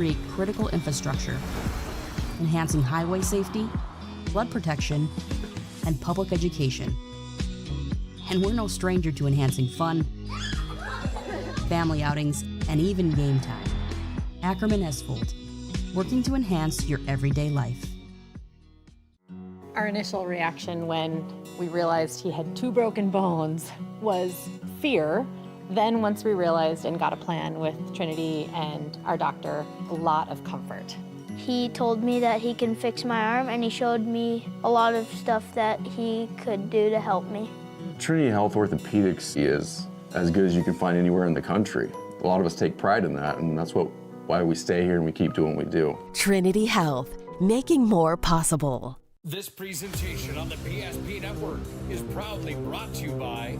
create critical infrastructure, enhancing highway safety, flood protection, and public education. And we're no stranger to enhancing fun, family outings, and even game time. Ackerman Esfold, working to enhance your everyday life. Our initial reaction when we realized he had 2 broken bones was fear. Then once we realized and got a plan with Trinity and our doctor, a lot of comfort. He told me that he can fix my arm, and he showed me a lot of stuff that he could do to help me. Trinity Health Orthopedics is as good as you can find anywhere in the country. A lot of us take pride in that, and that's why we stay here and we keep doing what we do. Trinity Health, making more possible. This presentation on the PSP Network is proudly brought to you by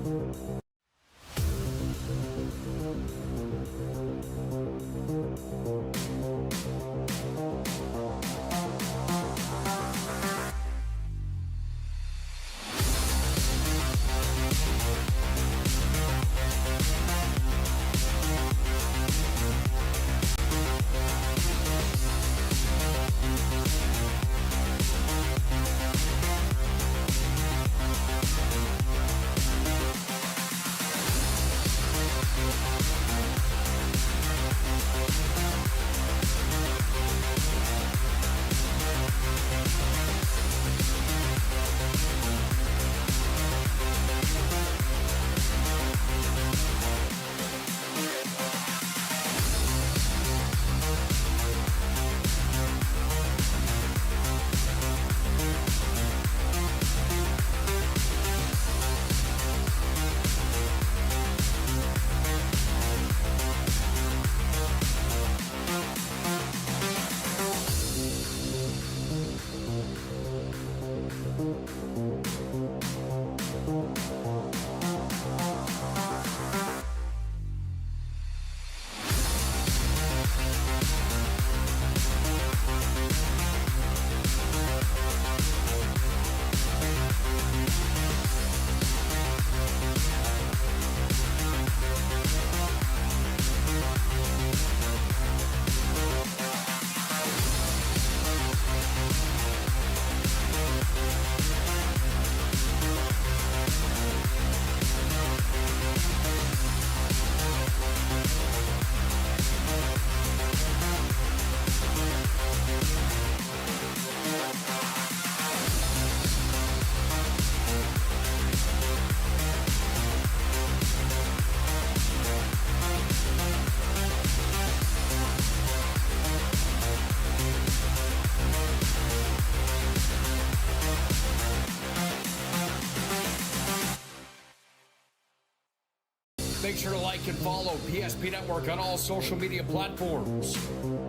Make sure to like and follow PSP Network on all social media platforms.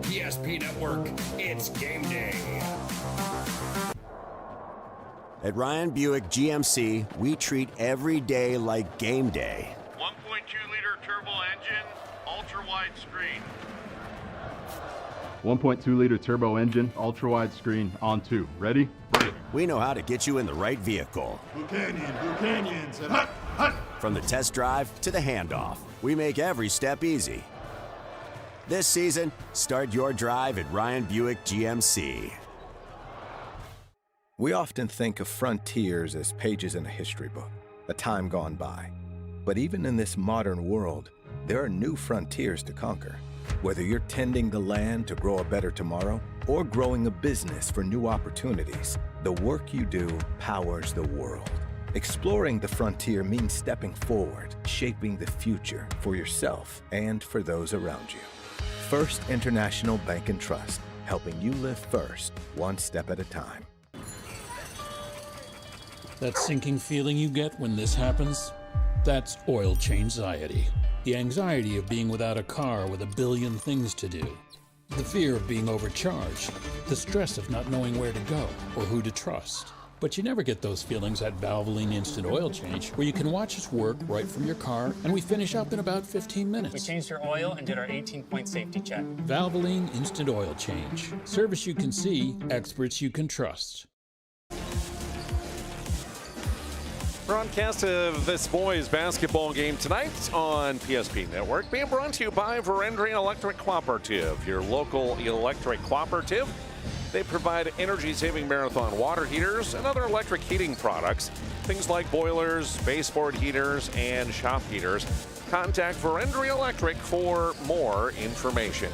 PSP Network, it's game day. At Ryan Buick GMC, we treat every day like game day. 1.2-liter turbo engine, ultra-wide screen. 1.2-liter turbo engine, ultra-wide screen, on 2. Ready? Break. We know how to get you in the right vehicle. Blue Canyons, and hut, hut. From the test drive to the handoff, we make every step easy. This season, start your drive at Ryan Buick GMC. We often think of frontiers as pages in a history book, a time gone by. But even in this modern world, there are new frontiers to conquer. Whether you're tending the land to grow a better tomorrow or growing a business for new opportunities, the work you do powers the world. Exploring the frontier means stepping forward, shaping the future for yourself and for those around you. First International Bank and Trust, helping you live first, one step at a time. That sinking feeling you get when this happens? That's oil change-anxiety. The anxiety of being without a car with a billion things to do. The fear of being overcharged. The stress of not knowing where to go or who to trust. But you never get those feelings at Valvoline Instant Oil Change, where you can watch us work right from your car, and we finish up in about 15 minutes. We changed your oil and did our 18-point safety check. Valvoline Instant Oil Change. Service you can see, experts you can trust. Broadcast of this boys basketball game tonight on PSP Network being brought to you by Verendrian Electric Cooperative, your local electric cooperative. They provide energy-saving marathon water heaters and other electric heating products, things like boilers, baseboard heaters, and shop heaters. Contact Verendrian Electric for more information.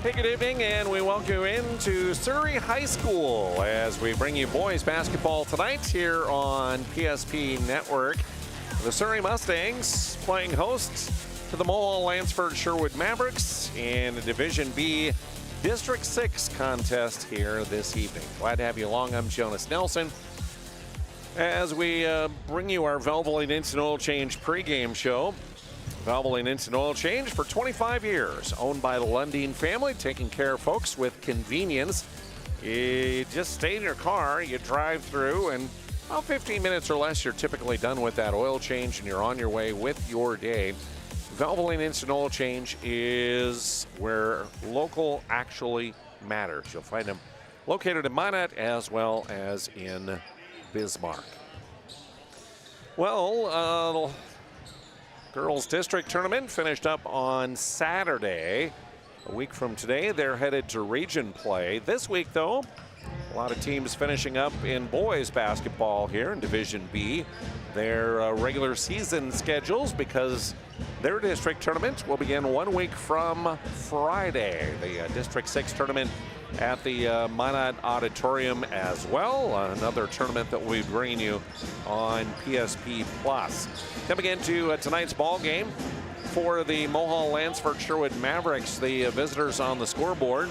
Hey, good evening, and we welcome you into Surrey High School as we bring you boys basketball tonight here on PSP Network. The Surrey Mustangs playing host to the Mohall Lansford Sherwood Mavericks in the Division B District 6 contest here this evening. Glad to have you along. I'm Jonas Nelson as we bring you our Valvoline Instant Oil Change pregame show. Valvoline Instant Oil Change for 25 years, owned by the Lundeen family, taking care of folks with convenience. You just stay in your car, you drive through, and about 15 minutes or less, you're typically done with that oil change and you're on your way with your day. Valvoline Instant Oil Change is where local actually matters. You'll find them located in Minot as well as in Bismarck. Well, girls district tournament finished up on Saturday. A week from today, they're headed to region play. This week, though, a lot of teams finishing up in boys basketball here in Division B. Their regular season schedules, because their district tournament will begin 1 week from Friday. The District 6 tournament at the Minot Auditorium as well. Another tournament that we'll be bringing you on PSP Plus. Coming into tonight's ball game for the Mohall Lansford Sherwood Mavericks, the visitors on the scoreboard.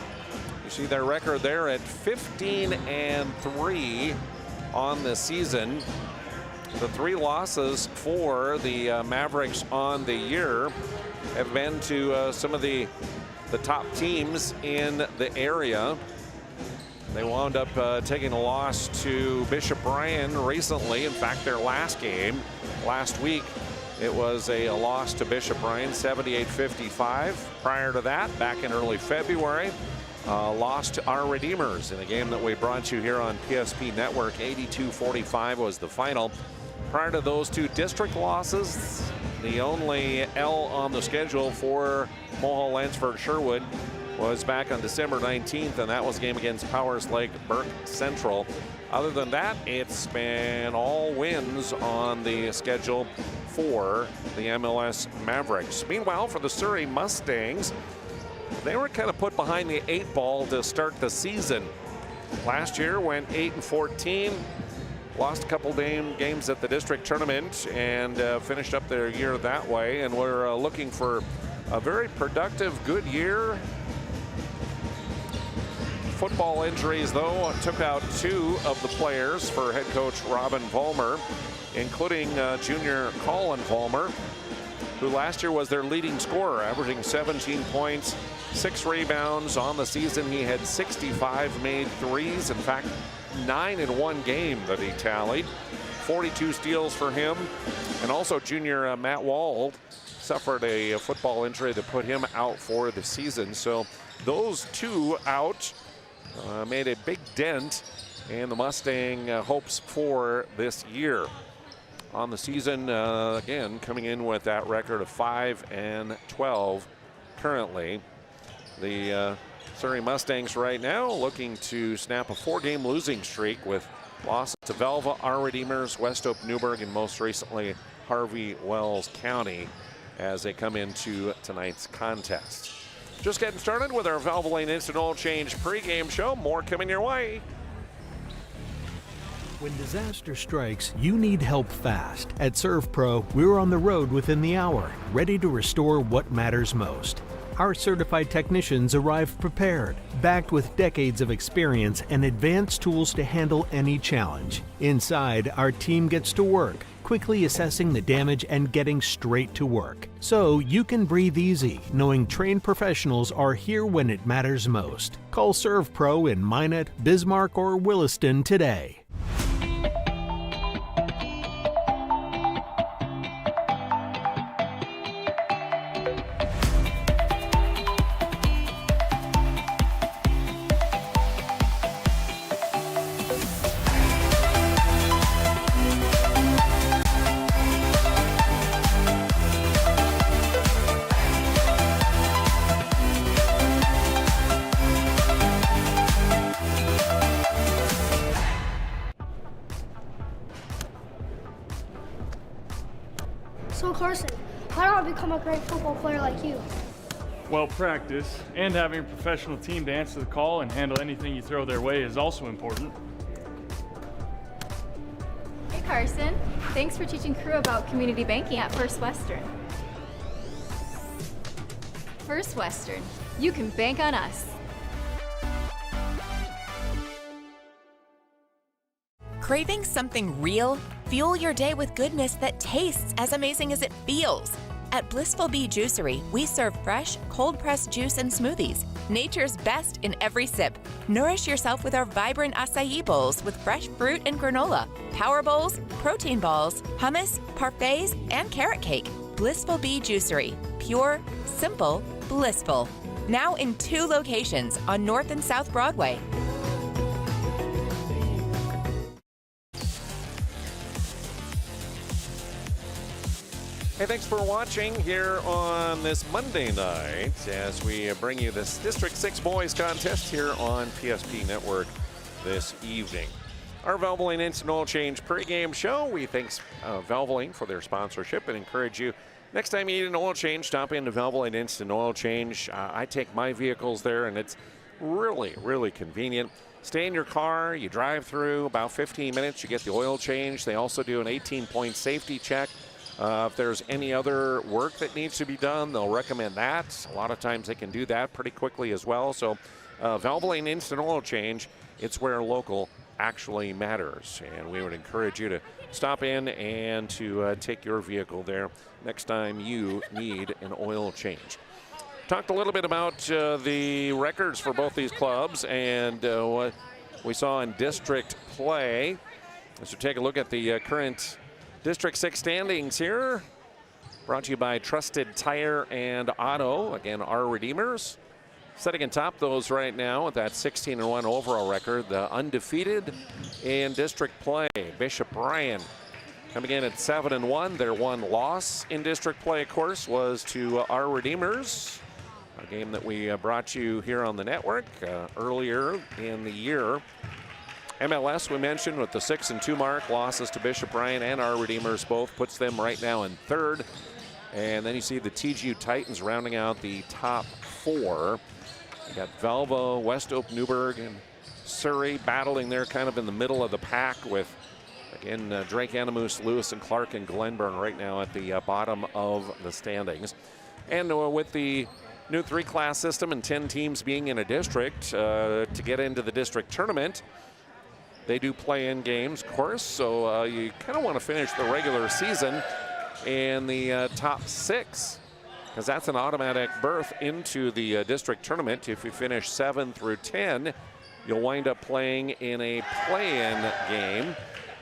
You see their record there at 15-3 on the season. The 3 losses for the Mavericks on the year have been to some of the top teams in the area. They wound up taking a loss to Bishop Bryan recently. In fact, their last game last week, it was a loss to Bishop Bryan, 78-55. Prior to that, back in early February, lost to our Redeemers in a game that we brought you here on PSP Network. 82-45 was the final. Prior to those 2 district losses, the only L on the schedule for Mohall Lansford Sherwood was back on December 19th, and that was a game against Powers Lake Burke Central. Other than that, it's been all wins on the schedule for the MLS Mavericks. Meanwhile, for the Surrey Mustangs, they were kind of put behind the 8 ball to start the season. Last year went 8-14. Lost a couple games at the district tournament and finished up their year that way. And we're looking for a very productive, good year. Football injuries, though, took out 2 of the players for head coach Robin Vollmer, including junior Colin Vollmer, who last year was their leading scorer, averaging 17 points, 6 rebounds. On the season, he had 65 made threes. In fact, 9 in one game that he tallied. 42 steals for him. And also junior Matt Wald suffered a football injury that put him out for the season. So those 2 out made a big dent in the Mustang hopes for this year. on the season. Again, coming in with that record of 5-12 currently. The Surrey Mustangs right now looking to snap a 4-game losing streak with losses to Velva, Our Redeemers, West Oak, Newburgh, and most recently Harvey Wells County as they come into tonight's contest. Just getting started with our Valvoline Instant Oil Change pregame show. More coming your way. When disaster strikes, you need help fast. At ServPro, we're on the road within the hour, ready to restore what matters most. Our certified technicians arrive prepared, backed with decades of experience and advanced tools to handle any challenge. Inside, our team gets to work, quickly assessing the damage and getting straight to work. So you can breathe easy, knowing trained professionals are here when it matters most. Call ServPro in Minot, Bismarck, or Williston today. So Carson, how do I become a great football player like you? Well, practice and having a professional team to answer the call and handle anything you throw their way is also important. Hey Carson, thanks for teaching crew about community banking at First Western. First Western, you can bank on us. Craving something real? Fuel your day with goodness that tastes as amazing as it feels. At Blissful Bee Juicery, we serve fresh, cold-pressed juice and smoothies, nature's best in every sip. Nourish yourself with our vibrant acai bowls with fresh fruit and granola, power bowls, protein balls, hummus, parfaits, and carrot cake. Blissful Bee Juicery. Pure, simple, blissful. Now in 2 locations on North and South Broadway. Hey, thanks for watching here on this Monday night as we bring you this District 6 Boys Contest here on PSP Network this evening. Our Valvoline Instant Oil Change pregame show. We thank Valvoline for their sponsorship and encourage you, next time you need an oil change, stop into Valvoline Instant Oil Change. I take my vehicles there, and it's really, really convenient. Stay in your car, you drive through, about 15 minutes, you get the oil change. They also do an 18-point safety check. If there's any other work that needs to be done, they'll recommend that. A lot of times they can do that pretty quickly as well. So Valvoline Instant Oil Change, it's where local actually matters. And we would encourage you to stop in and to take your vehicle there next time you need an oil change. Talked a little bit about the records for both these clubs and what we saw in district play. So take a look at the current District 6 standings here. Brought to you by Trusted Tire and Auto. Again, Our Redeemers. Sitting atop those right now with that 16-1 overall record. The undefeated in district play, Bishop Bryan. Coming in at 7-1. Their one loss in district play, of course, was to Our Redeemers. A game that we brought you here on the network earlier in the year. MLS, we mentioned, with the 6-2 mark, losses to Bishop Bryan and Our Redeemers both puts them right now in 3rd. And then you see the TGU Titans rounding out the top 4. You got Velva, West Oak, Newburgh, and Surrey battling there kind of in the middle of the pack with, again, Drake, Animus, Lewis, and Clark, and Glenburn right now at the bottom of the standings. And with the new 3-class system and 10 teams being in a district to get into the district tournament, they do play in games, of course, so you kind of want to finish the regular season in the top 6, because that's an automatic berth into the district tournament. If you finish 7 through 10, you'll wind up playing in a play-in game.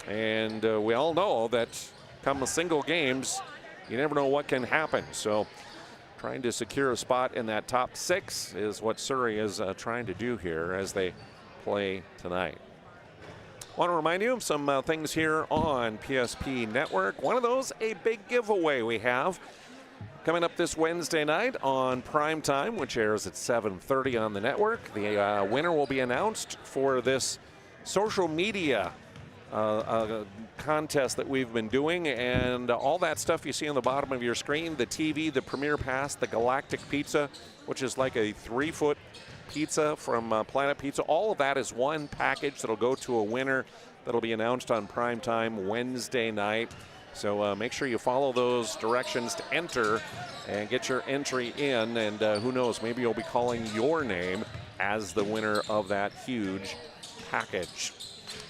And we all know that come the single games, you never know what can happen. So trying to secure a spot in that top 6 is what Surrey is trying to do here as they play tonight. Want to remind you of some things here on PSP Network. One of those, a big giveaway we have coming up this Wednesday night on Prime Time, which airs at 7:30 on the network. The winner will be announced for this social media contest that we've been doing, and all that stuff you see on the bottom of your screen, the TV, the Premier Pass, the Galactic Pizza, which is like a 3-foot pizza from Planet Pizza. All of that is one package that'll go to a winner that'll be announced on Prime Time Wednesday night. So make sure you follow those directions to enter and get your entry in, and who knows, maybe you'll be calling your name as the winner of that huge package.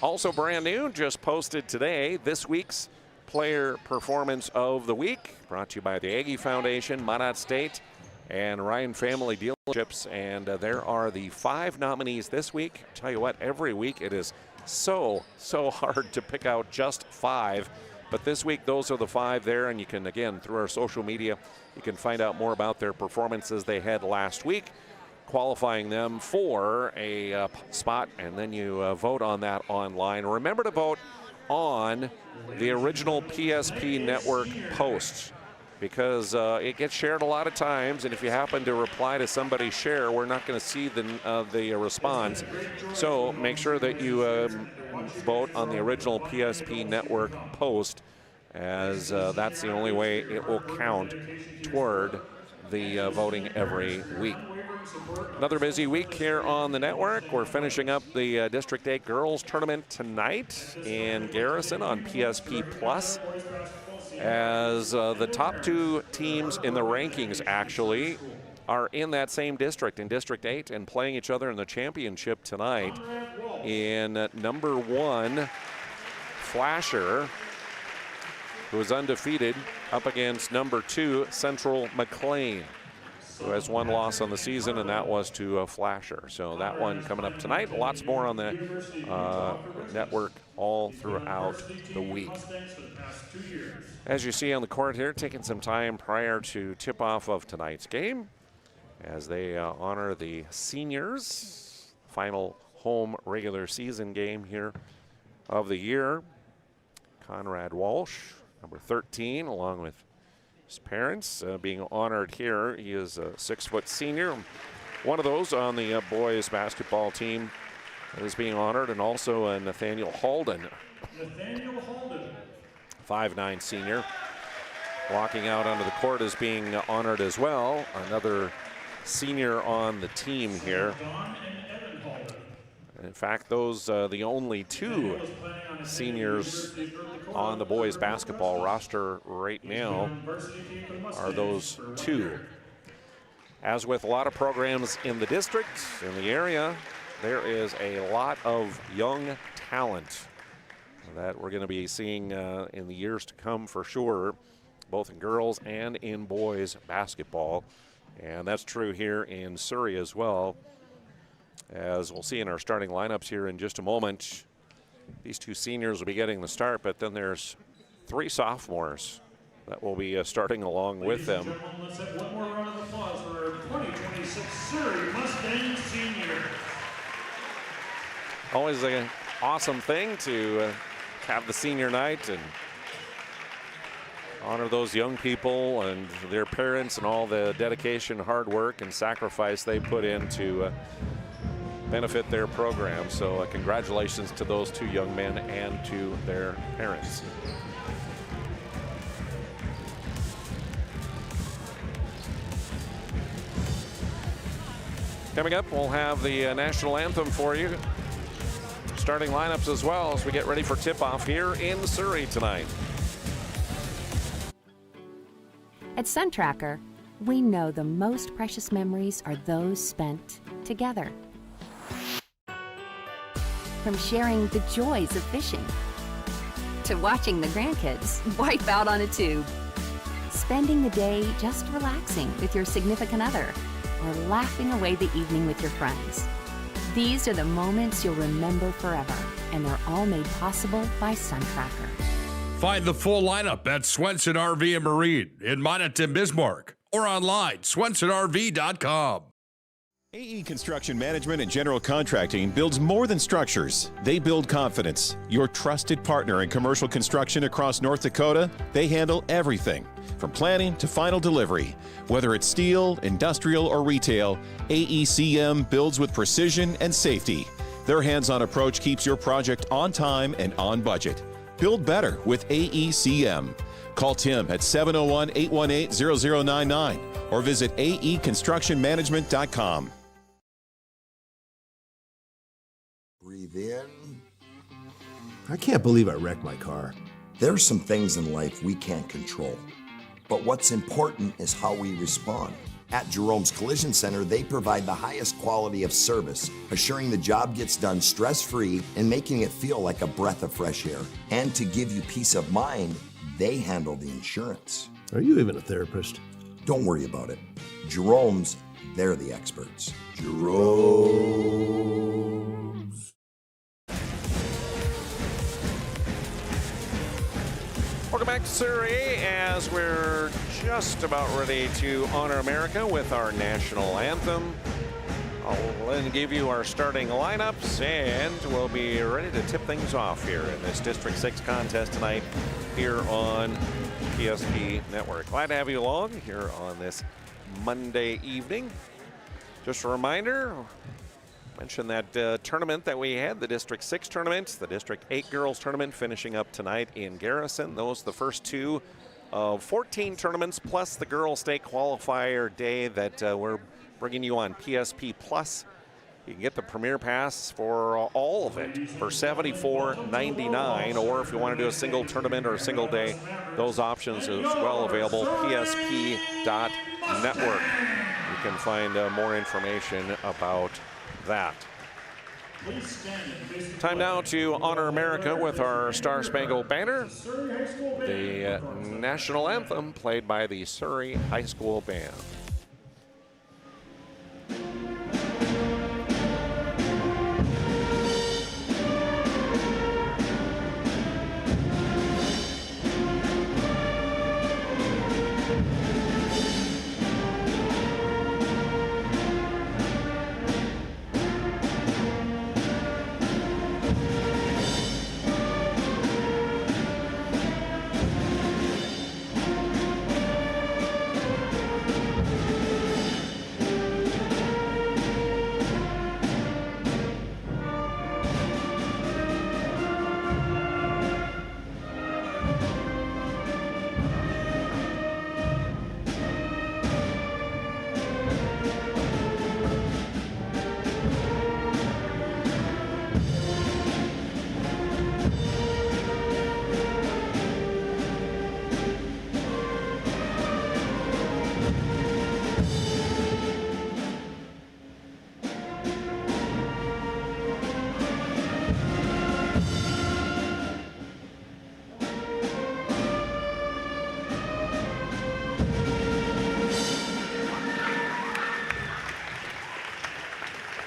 Also brand new, just posted today, this week's Player Performance of the Week, brought to you by the Aggie Foundation, Minot State, and Ryan Family Dealerships. And there are the 5 nominees this week. Tell you what, every week it is so hard to pick out just 5. But this week, those are the 5 there, and you can, again, through our social media, you can find out more about their performances they had last week, qualifying them for a spot, and then you vote on that online. Remember to vote on the original PSP Network post, because it gets shared a lot of times, and if you happen to reply to somebody's share, we're not going to see the response. So make sure that you vote on the original PSP Network post, as that's the only way it will count toward the voting every week. Another busy week here on the network. We're finishing up the District 8 Girls Tournament tonight in Garrison on PSP Plus, as the top 2 teams in the rankings actually are in that same district, in District 8, and playing each other in the championship tonight. In number 1, Flasher, who is undefeated, up against number 2, Central McLean, who has 1 loss on the season, and that was to Flasher. So that one coming up tonight. Lots more on the network all throughout the week. As you see on the court here, taking some time prior to tip-off of tonight's game, as they honor the seniors, final home regular season game here of the year. Conrad Walsh, number 13, along with his parents, being honored here. He is a 6-foot senior. One of those on the boys basketball team is being honored, and also Nathaniel Halden. 5'9" senior. Walking out onto the court is being honored as well. Another senior on the team here. In fact, those the only 2 seniors on the boys basketball roster right now are those 2. As with a lot of programs in the district, in the area, there is a lot of young talent that we're going to be seeing in the years to come for sure, both in girls and in boys basketball. And that's true here in Surrey as well, as we'll see in our starting lineups here in just a moment. These 2 seniors will be getting the start, but then there's 3 sophomores that will be starting along with them. Let's have one more round of applause for our 2026 Surrey Mustangs senior. Always an awesome thing to have the senior night and honor those young people and their parents and all the dedication, hard work, and sacrifice they put in to benefit their program. So congratulations to those 2 young men and to their parents. Coming up, we'll have the national anthem for you. Starting lineups as well as we get ready for tip-off here in Surrey tonight. At SunTracker, we know the most precious memories are those spent together. From sharing the joys of fishing, to watching the grandkids wipe out on a tube, spending the day just relaxing with your significant other, or laughing away the evening with your friends. These are the moments you'll remember forever, and they're all made possible by SunTracker. Find the full lineup at Swenson RV and Marine in Minot and Bismarck, or online, swensonrv.com. AE Construction Management and General Contracting builds more than structures. They build confidence. Your trusted partner in commercial construction across North Dakota, they handle everything from planning to final delivery. Whether it's steel, industrial, or retail, AECM builds with precision and safety. Their hands-on approach keeps your project on time and on budget. Build better with AECM. Call Tim at 701-818-0099 or visit aeconstructionmanagement.com. Breathe in. I can't believe I wrecked my car. There's some things in life we can't control. But what's important is how we respond. At Jerome's Collision Center, they provide the highest quality of service, assuring the job gets done stress-free and making it feel like a breath of fresh air. And to give you peace of mind, they handle the insurance. Are you even a therapist? Don't worry about it. Jerome's, they're the experts. Jerome's. Welcome back to Surrey as we're just about ready to honor America with our national anthem. I'll then give you our starting lineups and we'll be ready to tip things off here in this District 6 contest tonight here on PSP Network. Glad to have you along here on this Monday evening. Just a reminder, mention that tournament that we had, the District 6 tournament, the District 8 girls tournament finishing up tonight in Garrison. Those are the first two of 14 tournaments plus the girls state qualifier day that we're bringing you on PSP Plus. You can get the Premier Pass for all of it for $74.99, or if you want to do a single tournament or a single day, those options as well available, psp.network. You can find more information about that. Time now to honor America with our Star Spangled Banner, the national anthem played by the Surrey High School Band.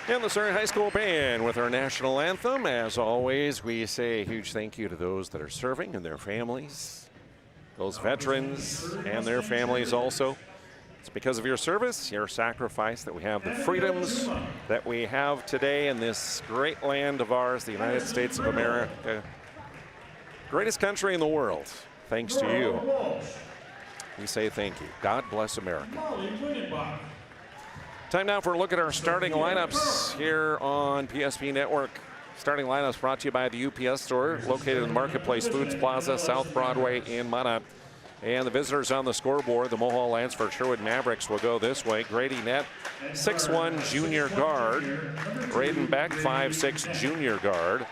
And the Surrey High School Band with our national anthem. As always, we say a huge thank you to those that are serving and their families, those veterans and their families also. It's because of your service, your sacrifice, that we have the freedoms that we have today in this great land of ours, the United States of America. Greatest country in the world. Thanks to you. We say thank you. God bless America. Time now for a look at our starting lineups here on PSP Network. Starting lineups brought to you by the UPS store, located in the Marketplace Foods Plaza, South Broadway in Minot. And the visitors on the scoreboard, the Mohall Lansford Sherwood Mavericks will go this way. Grady Nett, 6'1" junior guard. Raiden Beck, 5'6" junior guard.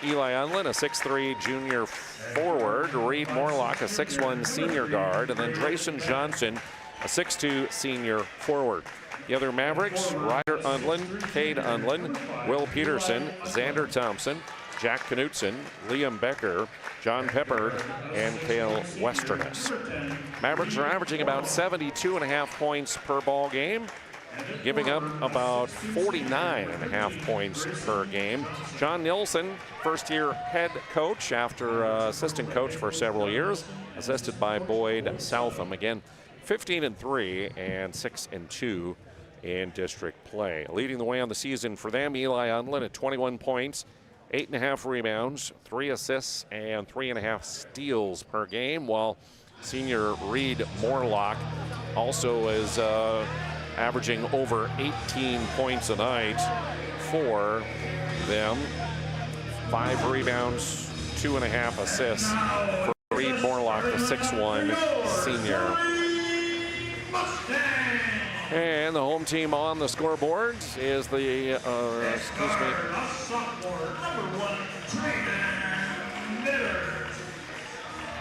Eli Unlin, a 6'3" junior forward. Reed Morlock, a 6'1" senior guard. And then Drayson Johnson, a 6'2" senior forward. The other Mavericks, Ryder Undlin, Cade Undlin, Will Peterson, Xander Thompson, Jack Knutson, Liam Becker, John Peppard, and Cale Westerness. Mavericks are averaging about 72.5 points per ball game, giving up about 49.5 points per game. John Nilsson, first-year head coach after assistant coach for several years, assisted by Boyd Southam. Again, 15-3 and 6-2 in district play. Leading the way on the season for them, Eli Unlin at 21 points, 8.5 rebounds, 3 assists, and 3.5 steals per game, while senior Reed Morlock also is averaging over 18 points a night for them. 5 rebounds, 2.5 assists for Reed Morlock, the 6'1" senior. And the home team on the scoreboard is the,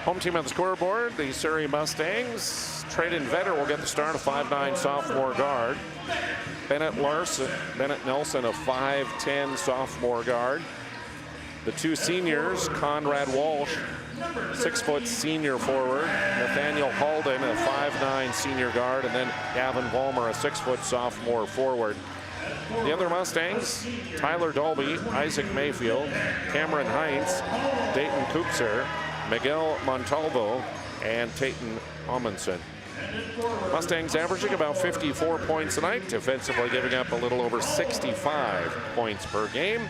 home team on the scoreboard, the Surrey Mustangs. Trayden Vetter will get the start, a 5'9" sophomore guard. Bennett Nelson, a 5'10" sophomore guard. The 2 seniors, Conrad Walsh, 6' senior forward, Nathaniel Halden, a 5'9" senior guard, and then Gavin Vollmer, a 6' sophomore forward. The other Mustangs, Tyler Dolby, Isaac Mayfield, Cameron Heinz, Dayton Koopser, Miguel Montalvo, and Tayton Amundsen. Mustangs averaging about 54 points a night, defensively giving up a little over 65 points per game.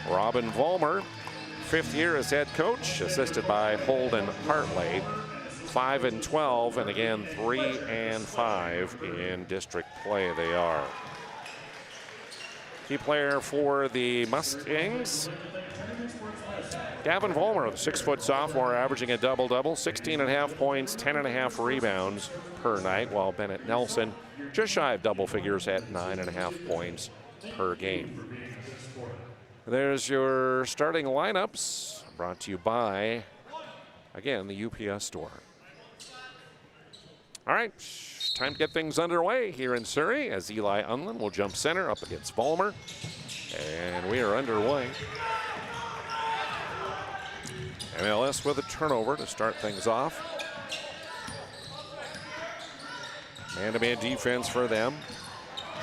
Robin Vollmer, 5th year as head coach, assisted by Holden Hartley. 5-12, and again 3-5 in district play they are. Key player for the Mustangs, Gavin Vollmer, the 6' sophomore, averaging a double-double, 16.5 points, 10.5 rebounds per night, while Bennett Nelson just shy of double figures at 9.5 points per game. There's your starting lineups, brought to you by, again, the UPS store. All right, time to get things underway here in Surrey as Eli Unlin will jump center up against Vollmer. And we are underway. MLS with a turnover to start things off. Man-to-man defense for them.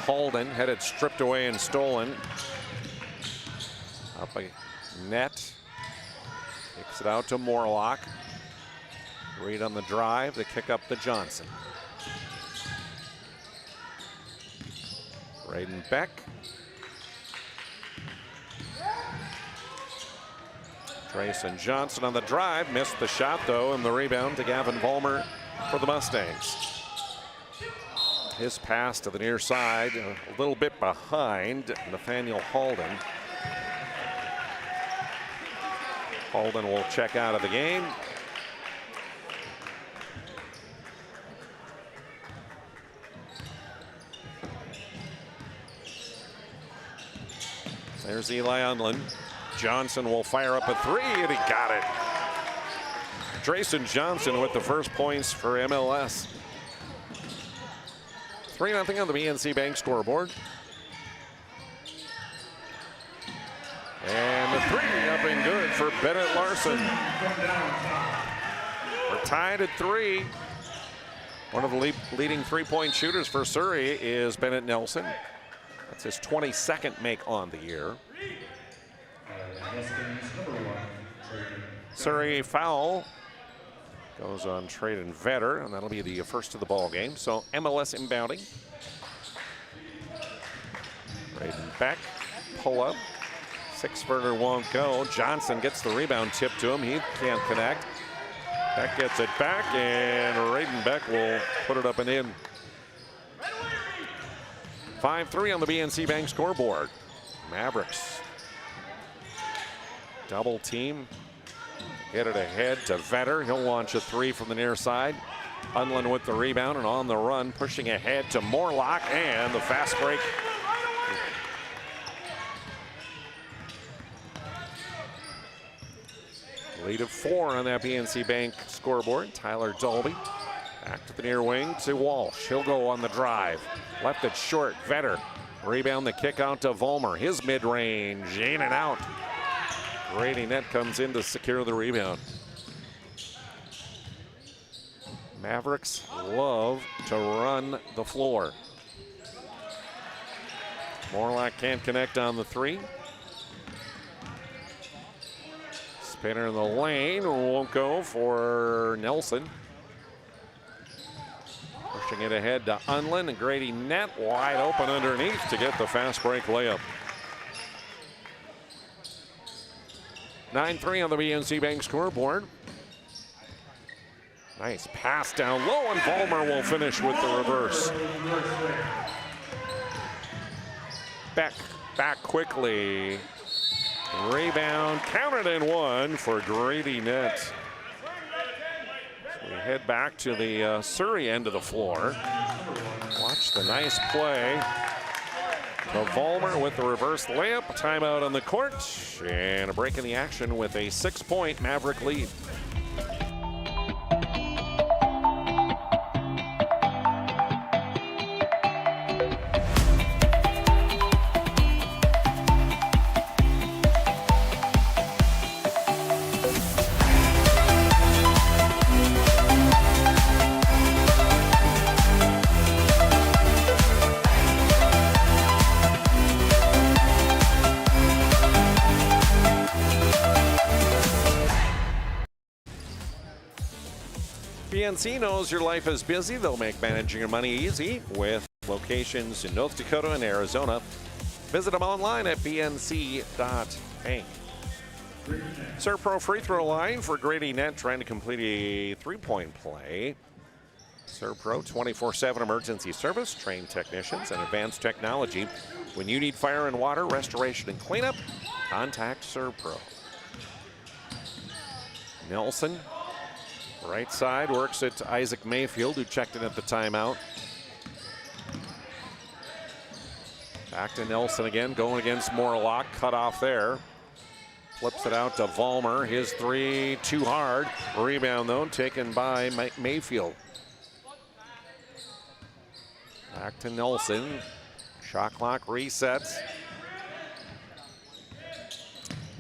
Halden had it stripped away and stolen. Up a net. Kicks it out to Morlock. Reed on the drive, the kick up to Johnson. Braden Beck. Grayson Johnson on the drive, missed the shot though, and the rebound to Gavin Vollmer for the Mustangs. His pass to the near side, a little bit behind Nathaniel Halden. Halden will check out of the game. There's Eli Unlin. Johnson will fire up a 3, and he got it. Drayson Johnson with the first points for MLS. 3-0 on the BNC Bank scoreboard. And the 3 up and good for Bennett Larson. We're tied at 3. One of the leading 3-point shooters for Surrey is Bennett Nelson. That's his 22nd make on the year. Surrey foul goes on Trayden Vetter, and that'll be the first of the ball game. So MLS inbounding. Braden Beck, pull up. 6-footer won't go. Johnson gets the rebound tip to him. He can't connect. Beck gets it back, and Braden Beck will put it up and in. 5-3 on the BNC Bank scoreboard. Mavericks double team. Get it ahead to Vetter. He'll launch a 3 from the near side. Unlin with the rebound and on the run, pushing ahead to Morlock, and the fast break. Lead of 4 on that BNC Bank scoreboard. Tyler Dolby back to the near wing to Walsh. He'll go on the drive. Left it short. Vetter. Rebound, the kick out to Vollmer. His mid-range, in and out. Grady Net comes in to secure the rebound. Mavericks love to run the floor. Morlock can't connect on the 3. Spinner in the lane, won't go for Nelson. Pushing it ahead to Unlin, and Grady Nett wide open underneath to get the fast break layup. 9-3 on the BNC Bank scoreboard. Nice pass down low, and Vollmer will finish with the reverse. Beck back quickly. Rebound counted and one for Grady Nett. So we head back to the Surrey end of the floor. Watch the nice play. The Vollmer with the reverse layup. Timeout on the court, and a break in the action with a 6-point Maverick lead. PNC knows your life is busy. They'll make managing your money easy with locations in North Dakota and Arizona. Visit them online at bnc.bank. Surrey Pro free throw line for Grady Nett trying to complete a three-point play. Surrey Pro 24/7 emergency service, trained technicians, and advanced technology. When you need fire and water, restoration and cleanup, contact Surrey Pro. Nelson. Right side works it to Isaac Mayfield, who checked in at the timeout. Back to Nelson again, going against Morlock, cut off there. Flips it out to Vollmer, his three, too hard. Rebound though, taken by Mayfield. Back to Nelson, shot clock resets.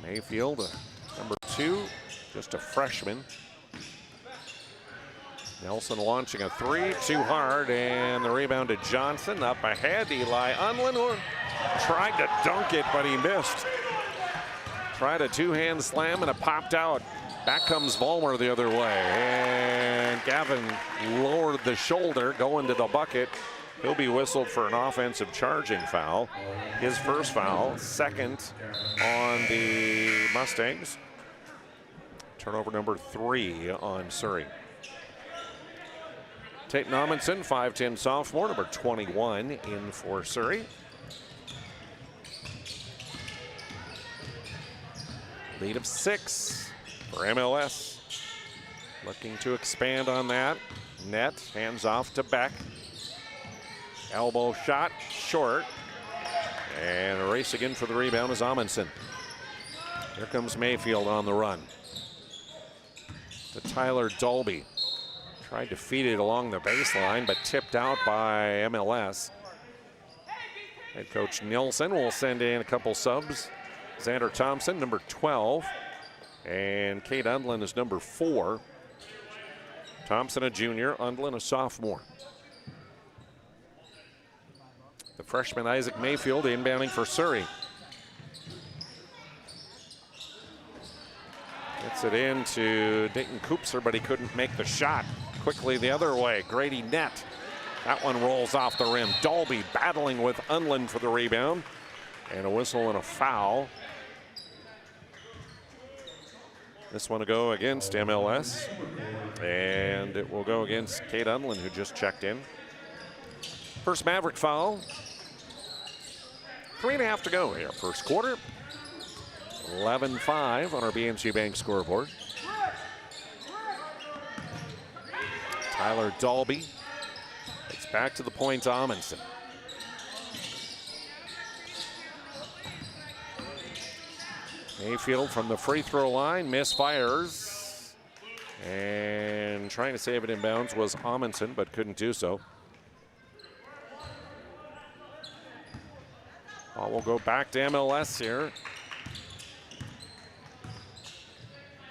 Mayfield, number 2, just a freshman. Nelson launching a three, too hard, and the rebound to Johnson. Up ahead, Eli Unlin tried to dunk it, but he missed. Tried a two-hand slam, and it popped out. Back comes Vollmer the other way, and Gavin lowered the shoulder, going to the bucket. He'll be whistled for an offensive charging foul. His first foul, second on the Mustangs. Turnover number 3 on Surrey. Tate Nommensen, 5'10" sophomore, number 21 in for Surrey. Lead of 6 for MLS. Looking to expand on that. Nett hands off to Beck. Elbow shot, short. And a race again for the rebound is Amundsen. Here comes Mayfield on the run. To Tyler Dolby. Tried to feed it along the baseline, but tipped out by MLS. Head coach Nielsen will send in a couple subs. Xander Thompson, number 12. And Cade Undlin is number 4. Thompson, a junior. Undlin, a sophomore. The freshman Isaac Mayfield inbounding for Surrey. Gets it into Dayton Koopser, but he couldn't make the shot. Quickly the other way, Grady Nett. That one rolls off the rim. Dolby battling with Unlin for the rebound. And a whistle and a foul. This one to go against MLS. And it will go against Cade Unlin, who just checked in. First Maverick foul. 3.5 to go here, first quarter. 11-5 on our BNC Bank scoreboard. Tyler Dolby. It's back to the point, Amundsen. Mayfield from the free throw line, misfires. And trying to save it in bounds was Amundsen, but couldn't do so. Ball will go back to MLS here.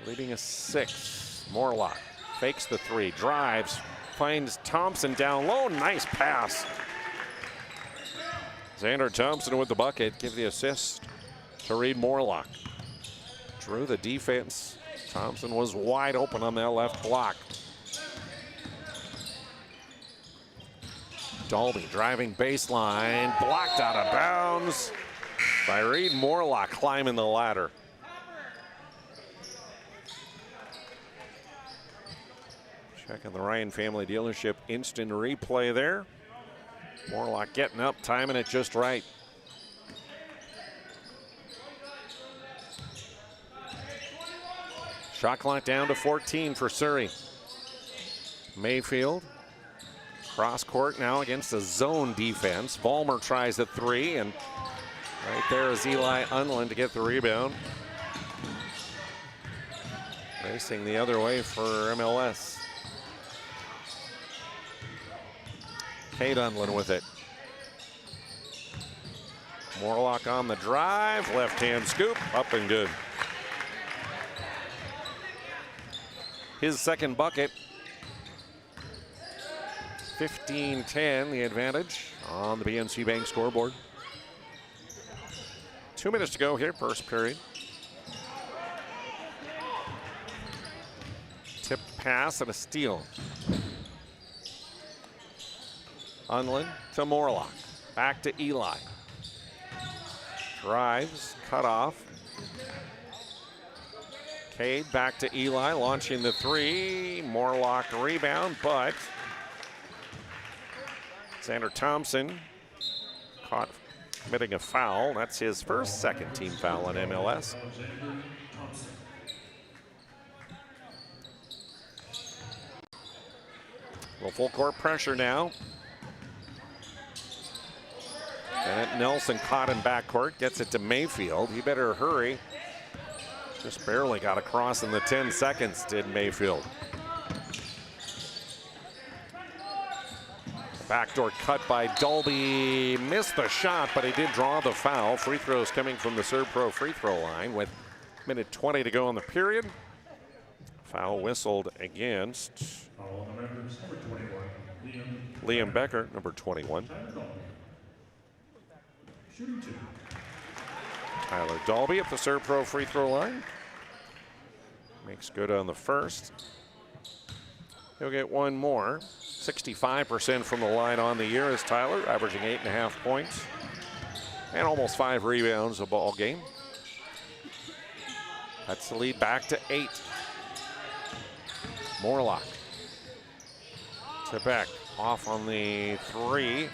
Leading a 6. Morlock fakes the 3, drives, finds Thompson down low. Nice pass. Xander Thompson with the bucket. Give the assist to Reed Morlock. Drew the defense. Thompson was wide open on that left block. Dalby driving baseline, blocked out of bounds by Reed Morlock climbing the ladder. Checking the Ryan Family Dealership instant replay there. Morlock getting up, timing it just right. Shot clock down to 14 for Surrey. Mayfield, cross court now against a zone defense. Ballmer tries a three, and right there is Eli Unlin to get the rebound. Racing the other way for MLS. Cade Unlin with it. Morlock on the drive, left-hand scoop, up and good. His second bucket. 15-10, the advantage on the BNC Bank scoreboard. 2 minutes to go here, first period. Tipped pass and a steal. Unlin to Morlock. Back to Eli. Drives, cut off. Cade back to Eli, launching the three. Morlock rebound, but Xander Thompson caught committing a foul. That's his first second team foul in MLS. Well, full court pressure now. And Nelson caught in backcourt, gets it to Mayfield. He better hurry. Just barely got across in the 10 seconds, did Mayfield. Backdoor cut by Dalby. Missed the shot, but he did draw the foul. Free throws coming from the Servpro free throw line with minute 20 to go in the period. Foul whistled against Liam Becker, number 21. Tyler Dalby at the Servpro free throw line. Makes good on the first. He'll get one more. 65% from the line on the year is Tyler, averaging 8.5 points and almost 5 rebounds a ball game. That's the lead back to 8. Morlock to Beck, off on the three.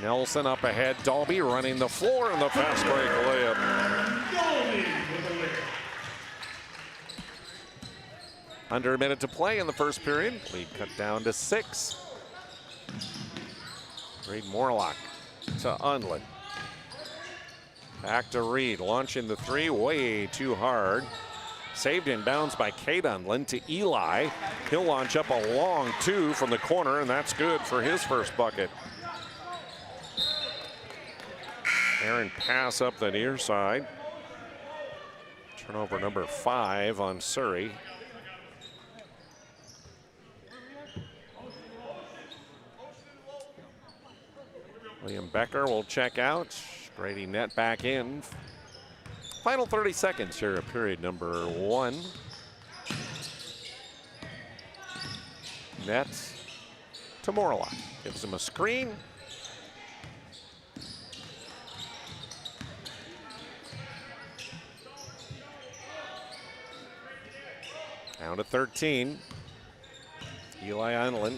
Nelson up ahead, Dalby running the floor in the fast break layup. Under a minute to play in the first period. Lead cut down to 6. Reed Morlock to Unlin. Back to Reed, launching the three, way too hard. Saved in bounds by Cade Unlin to Eli. He'll launch up a long two from the corner, and that's good for his first bucket. Aaron pass up the near side. Turnover number 5 on Surrey. Liam Becker will check out. Brady net back in. Final 30 seconds here of period number 1. Net to Morlock. Gives him a screen. Down to 13. Eli Unlin.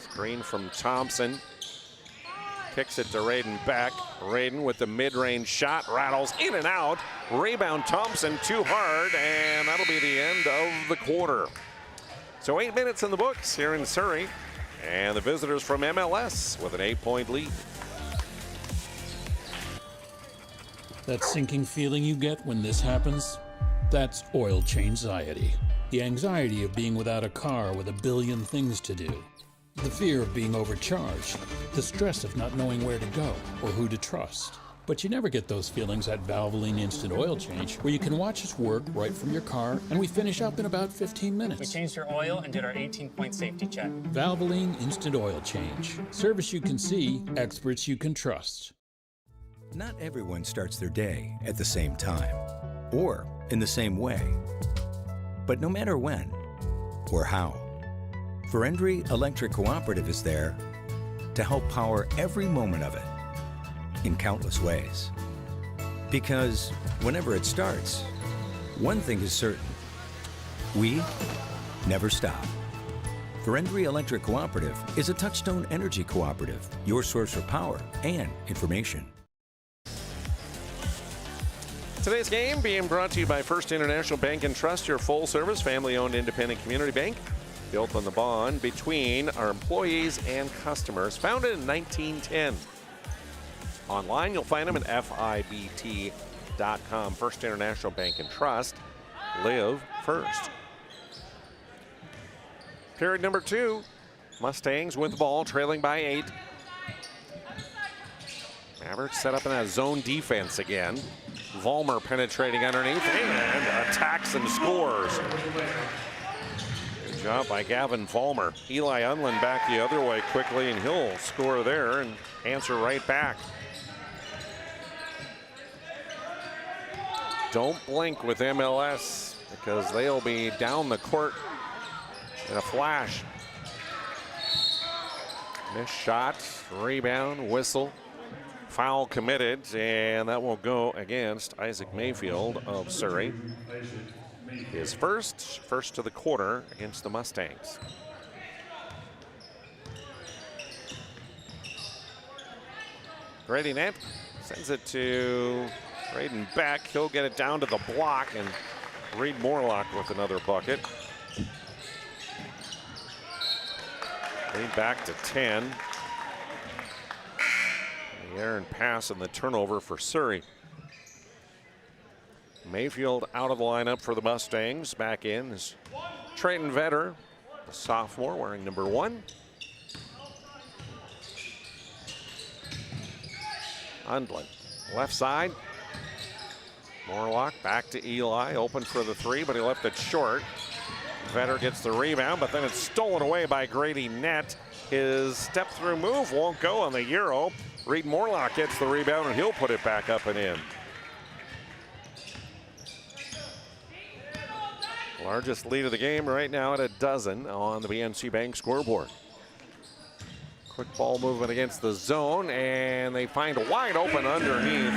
Screen from Thompson. Kicks it to Raiden Beck. Raiden with the mid-range shot, rattles in and out. Rebound Thompson too hard, and that'll be the end of the quarter. So 8 minutes in the books here in Surrey, and the visitors from MLS with an 8-point lead. That sinking feeling you get when this happens, that's oil change-anxiety. The anxiety of being without a car with a billion things to do. The fear of being overcharged, the stress of not knowing where to go or who to trust. But you never get those feelings at Valvoline Instant Oil Change, where you can watch us work right from your car, and we finish up in about 15 minutes. We changed your oil and did our 18-point safety check. Valvoline Instant Oil Change. Service you can see, experts you can trust. Not everyone starts their day at the same time or in the same way. But no matter when or how, Ferendry Electric Cooperative is there to help power every moment of it in countless ways. Because whenever it starts, one thing is certain: we never stop. Verendrye Electric Cooperative is a Touchstone Energy cooperative, your source for power and information. Today's game being brought to you by First International Bank and Trust, your full-service, family-owned independent community bank, built on the bond between our employees and customers, founded in 1910. Online, you'll find them at FIBT.com. First International Bank and Trust, live first. Period number 2, Mustangs with the ball, trailing by 8. Mavericks set up in that zone defense again. Vollmer penetrating underneath and attacks and scores. Good job by Gavin Vollmer. Eli Unlin back the other way quickly, and he'll score there and answer right back. Don't blink with MLS, because they'll be down the court in a flash. Missed shot, rebound, whistle, foul committed, and that will go against Isaac Mayfield of Surrey. His first to the quarter against the Mustangs. Grady Nett sends it to Braden Beck. He'll get it down to the block, and Reed Morlock with another bucket. Lead back to 10. The errant pass and the turnover for Surrey. Mayfield out of the lineup for the Mustangs. Back in is Trayton Vetter, the sophomore, wearing number 1. Undlin, left side. Morlock back to Eli, open for the 3, but he left it short. Vetter gets the rebound, but then it's stolen away by Grady Nett. His step-through move won't go on the Euro. Reed Morlock gets the rebound, and he'll put it back up and in. Largest lead of the game right now at a dozen on the BNC Bank scoreboard. Quick ball movement against the zone, and they find a wide open underneath.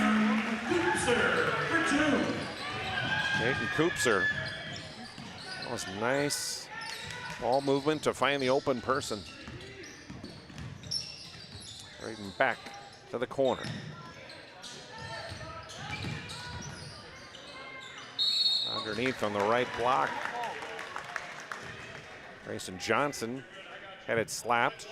Nathan Koopser. That was nice ball movement to find the open person. Braden back to the corner. Underneath on the right block. Grayson Johnson had it slapped.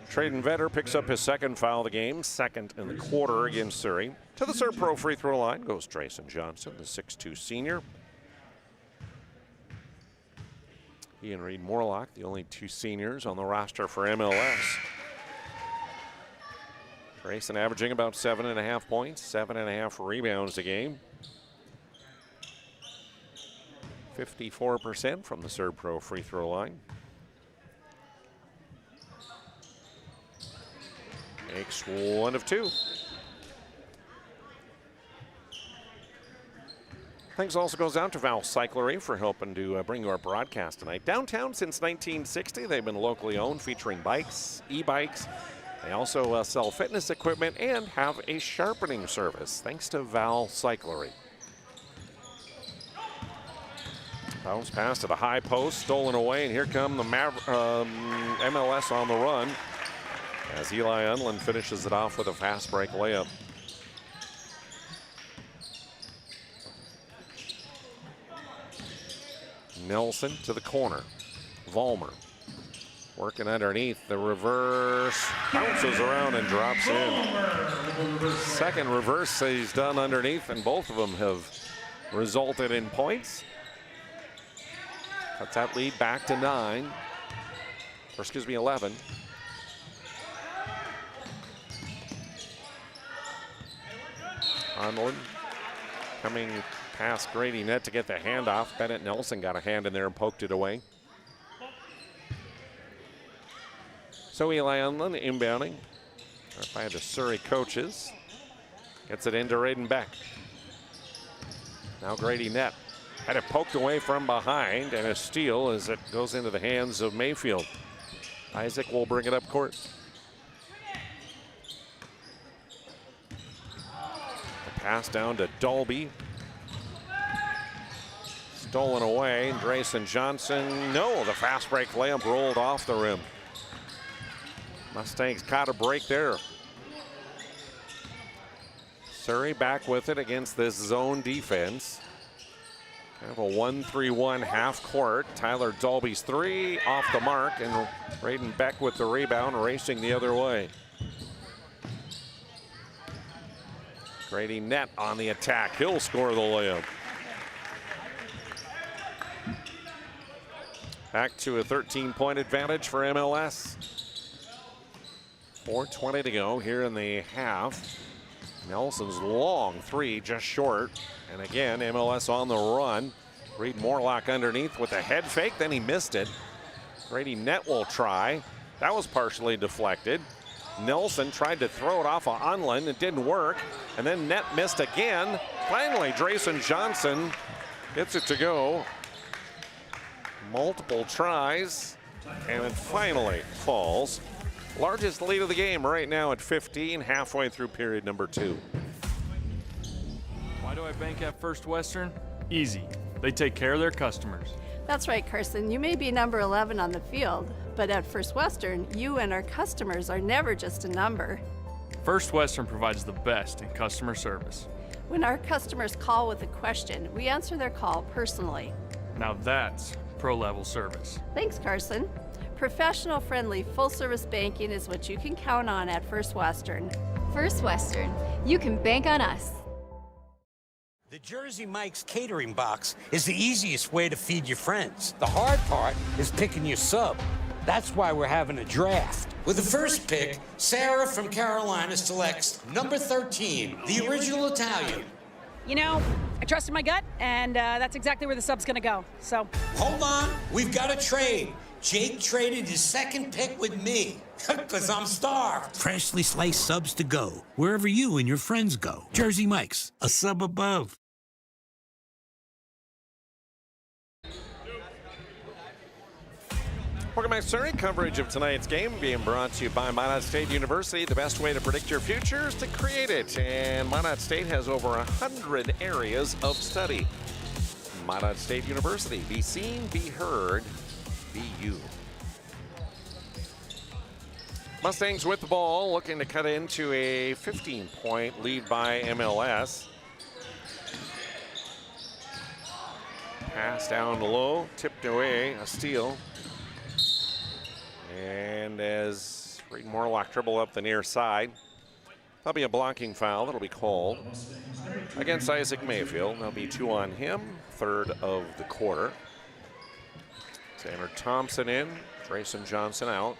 Trayton Vetter picks up his second foul of the game, second in the quarter against Surrey. To the Surrey Pro free throw line goes Trayson Johnson, the 6'2 senior. He and Reed Morlock, the only 2 seniors on the roster for MLS. Grayson averaging about 7.5 points, 7.5 rebounds a game. 54% from the Surrey Pro free throw line. Makes 1 of 2. Thanks also goes out to Val Cyclery for helping to bring you our broadcast tonight. Downtown since 1960, they've been locally owned, featuring bikes, e-bikes. They also sell fitness equipment and have a sharpening service, thanks to Val Cyclery. Bounce pass to the high post, stolen away, and here come the MLS on the run as Eli Unlin finishes it off with a fast break layup. Nelson to the corner. Vollmer working underneath. The reverse bounces around and drops in. Second reverse he's done underneath, and both of them have resulted in points. Cuts that lead back to 9. Or excuse me, 11. Unlin coming past Grady Nett to get the handoff. Bennett Nelson got a hand in there and poked it away. So Eli Unlin inbounding by the Surrey coaches. Gets it into Raiden Beck. Now Grady Nett had it poked away from behind, and a steal as it goes into the hands of Mayfield. Isaac will bring it up court. The pass down to Dolby. Stolen away. Drayson Johnson. No, the fast break layup rolled off the rim. Mustangs caught a break there. Surrey back with it against this zone defense. Kind of a 1-3-1 half court. Tyler Dolby's three off the mark, and Braden Beck with the rebound, racing the other way. Grady Nett on the attack. He'll score the layup. Back to a 13-point advantage for MLS. 4:20 to go here in the half. Nelson's long three just short. And again, MLS on the run. Reed Morlock underneath with a head fake, then he missed it. Grady Nett will try. That was partially deflected. Nelson tried to throw it off of Unlin. It didn't work. And then Nett missed again. Finally, Drayson Johnson gets it to go. Multiple tries, and it finally falls. Largest lead of the game right now at 15, halfway through period number 2. Why do I bank at First Western? Easy. They take care of their customers. That's right, Carson. You may be number 11 on the field, but at First Western, you and our customers are never just a number. First Western provides the best in customer service. When our customers call with a question, we answer their call personally. Now that's pro-level service. Thanks, Carson. Professional, friendly, full-service banking is what you can count on at First Western. First Western, you can bank on us. The Jersey Mike's catering box is the easiest way to feed your friends. The hard part is picking your sub. That's why we're having a draft. With the first pick, Sarah from Carolina selects number 13, the original Italian. You know, I trusted my gut, and that's exactly where the sub's gonna go, so. Hold on, we've got a trade. Jake traded his second pick with me, because I'm starved. Freshly sliced subs to go, wherever you and your friends go. Jersey Mike's, a sub above. Welcome back, Surrey. Coverage of tonight's game being brought to you by Minot State University. The best way to predict your future is to create it. And Minot State has over 100 areas of study. Minot State University. Be seen, be heard, be you. Mustangs with the ball, looking to cut into a 15-point lead by MLS. Pass down low, tipped away, a steal. And as Reed Morlock dribble up the near side, that'll be a blocking foul that'll be called against Isaac Mayfield. There'll be 2 on him, third of the quarter. Tanner Thompson in, Drayson Johnson out.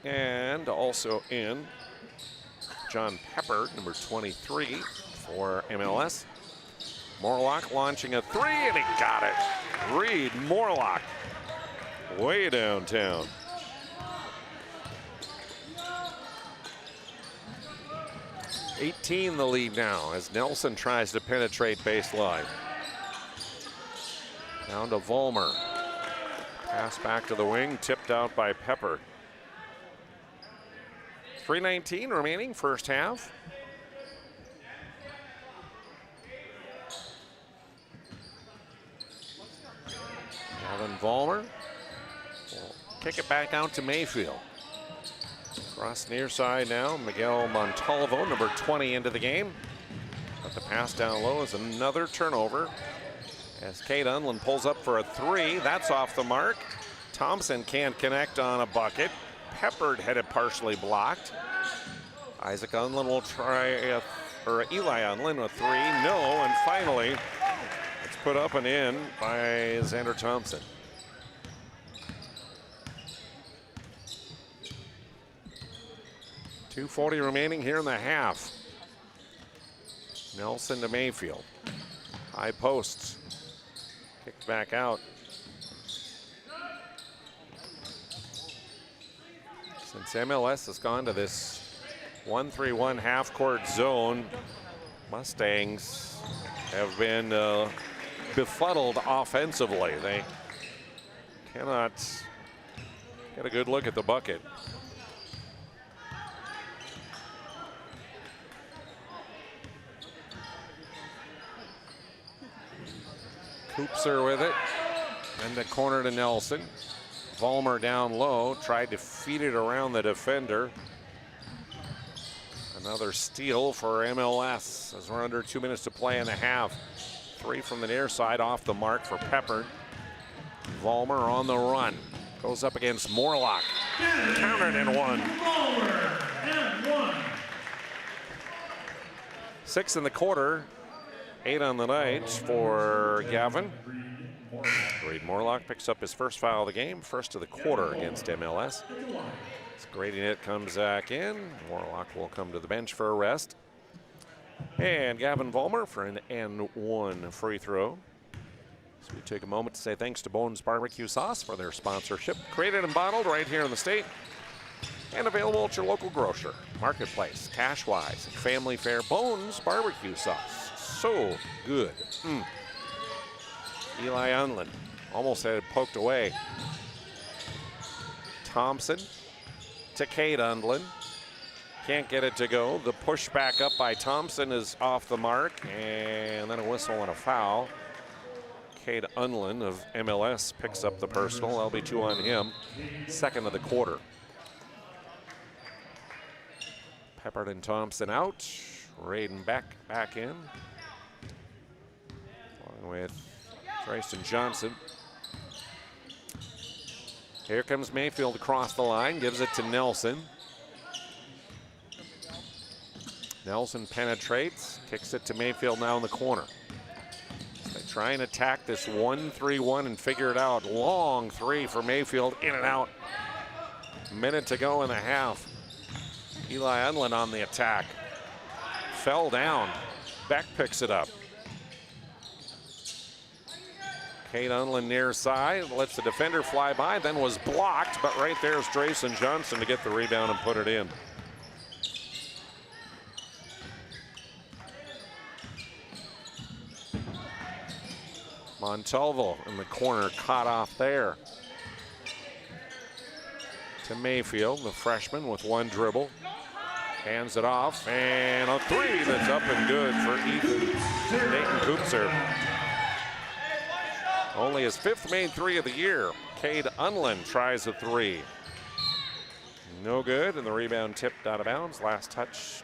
And also in, John Pepper, number 23 for MLS. Morlock launching a three, and he got it. Reed Morlock. Way downtown. $18 the lead now as Nelson tries to penetrate baseline. Down to Vollmer. Pass back to the wing, tipped out by Pepper. 3:19 remaining, first half. Evan Vollmer. Kick it back out to Mayfield. Across near side now, Miguel Montalvo, number 20 into the game. But the pass down low is another turnover. As Kate Unlin pulls up for a three, that's off the mark. Thompson can't connect on a bucket. Peppered had it partially blocked. Isaac Unlin will try, or Eli Unlin with three, no, and finally, it's put up and in by Xander Thompson. .240 remaining here in the half. Nelson to Mayfield. High posts. Kicked back out. Since MLS has gone to this 1-3-1 half-court zone, Mustangs have been befuddled offensively. They cannot Get a good look at the bucket. Koopser with it. And the corner to Nelson. Vollmer down low, tried to feed it around the defender. Another steal for MLS as we're under 2 minutes to play in the half. 3 from the near side, off the mark for Pepper. Vollmer on the run. Goes up against Morlock. Countered and one. 6 in the quarter, 8 on the night for Gavin. Reed Morlock picks up his first foul of the game, first of the quarter against MLS. As Grady Nitt comes back in, Morlock will come to the bench for a rest. And Gavin Vollmer for an N1 free throw. So we take a moment to say thanks to Bones Barbecue Sauce for their sponsorship. Created and bottled right here in the state. And available at your local grocer, marketplace, Cashwise, Family Fare. Bones Barbecue Sauce. So good. Eli Unlin almost had it poked away. Thompson to Cade Undlin. Can't get it to go. The push back up by Thompson is off the mark, and then a whistle and a foul. Cade Unlin of MLS picks up the personal. That'll be 2 on him. Second of the quarter. Peppard and Thompson out. Raiden back in. Along with Trayson Johnson. Here comes Mayfield across the line, gives it to Nelson. Nelson penetrates, kicks it to Mayfield now in the corner. They try and attack this 1-3-1 and figure it out. Long 3 for Mayfield, in and out. Minute to go in the half. Eli Unlin on the attack. Fell down. Beck picks it up. Cade Unlin near side, lets the defender fly by, then was blocked, but right there's Trayson Johnson to get the rebound and put it in. Montalvo in the corner, caught off there. To Mayfield, the freshman with 1 dribble. Hands it off, and a 3 that's up and good for Nathan Koopser. Only his 5th made 3 of the year. Cade Unlin tries a 3. No good, and the rebound tipped out of bounds. Last touch.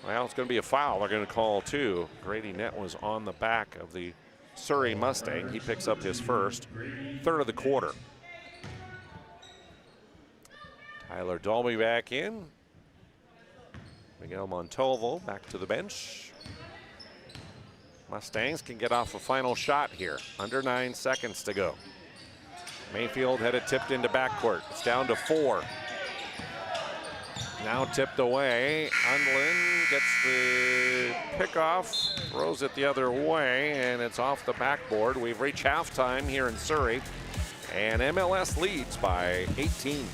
Well, it's going to be a foul. They're going to call 2. Grady Nitt was on the back of the Surrey Mustang. He picks up his first. 3rd of the quarter. Tyler Dolby back in. Miguel Montalvo back to the bench. Mustangs can get off a final shot here. Under 9 seconds to go. Mayfield had it tipped into backcourt. It's down to 4. Now tipped away. Undlin gets the pickoff, throws it the other way, and it's off the backboard. We've reached halftime here in Surrey, and MLS leads by 18.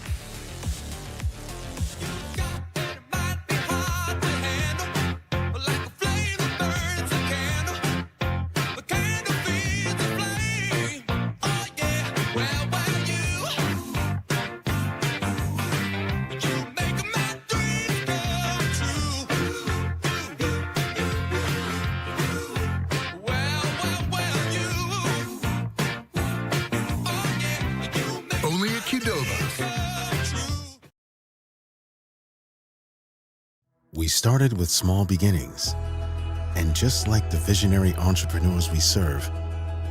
We started with small beginnings, and just like the visionary entrepreneurs we serve,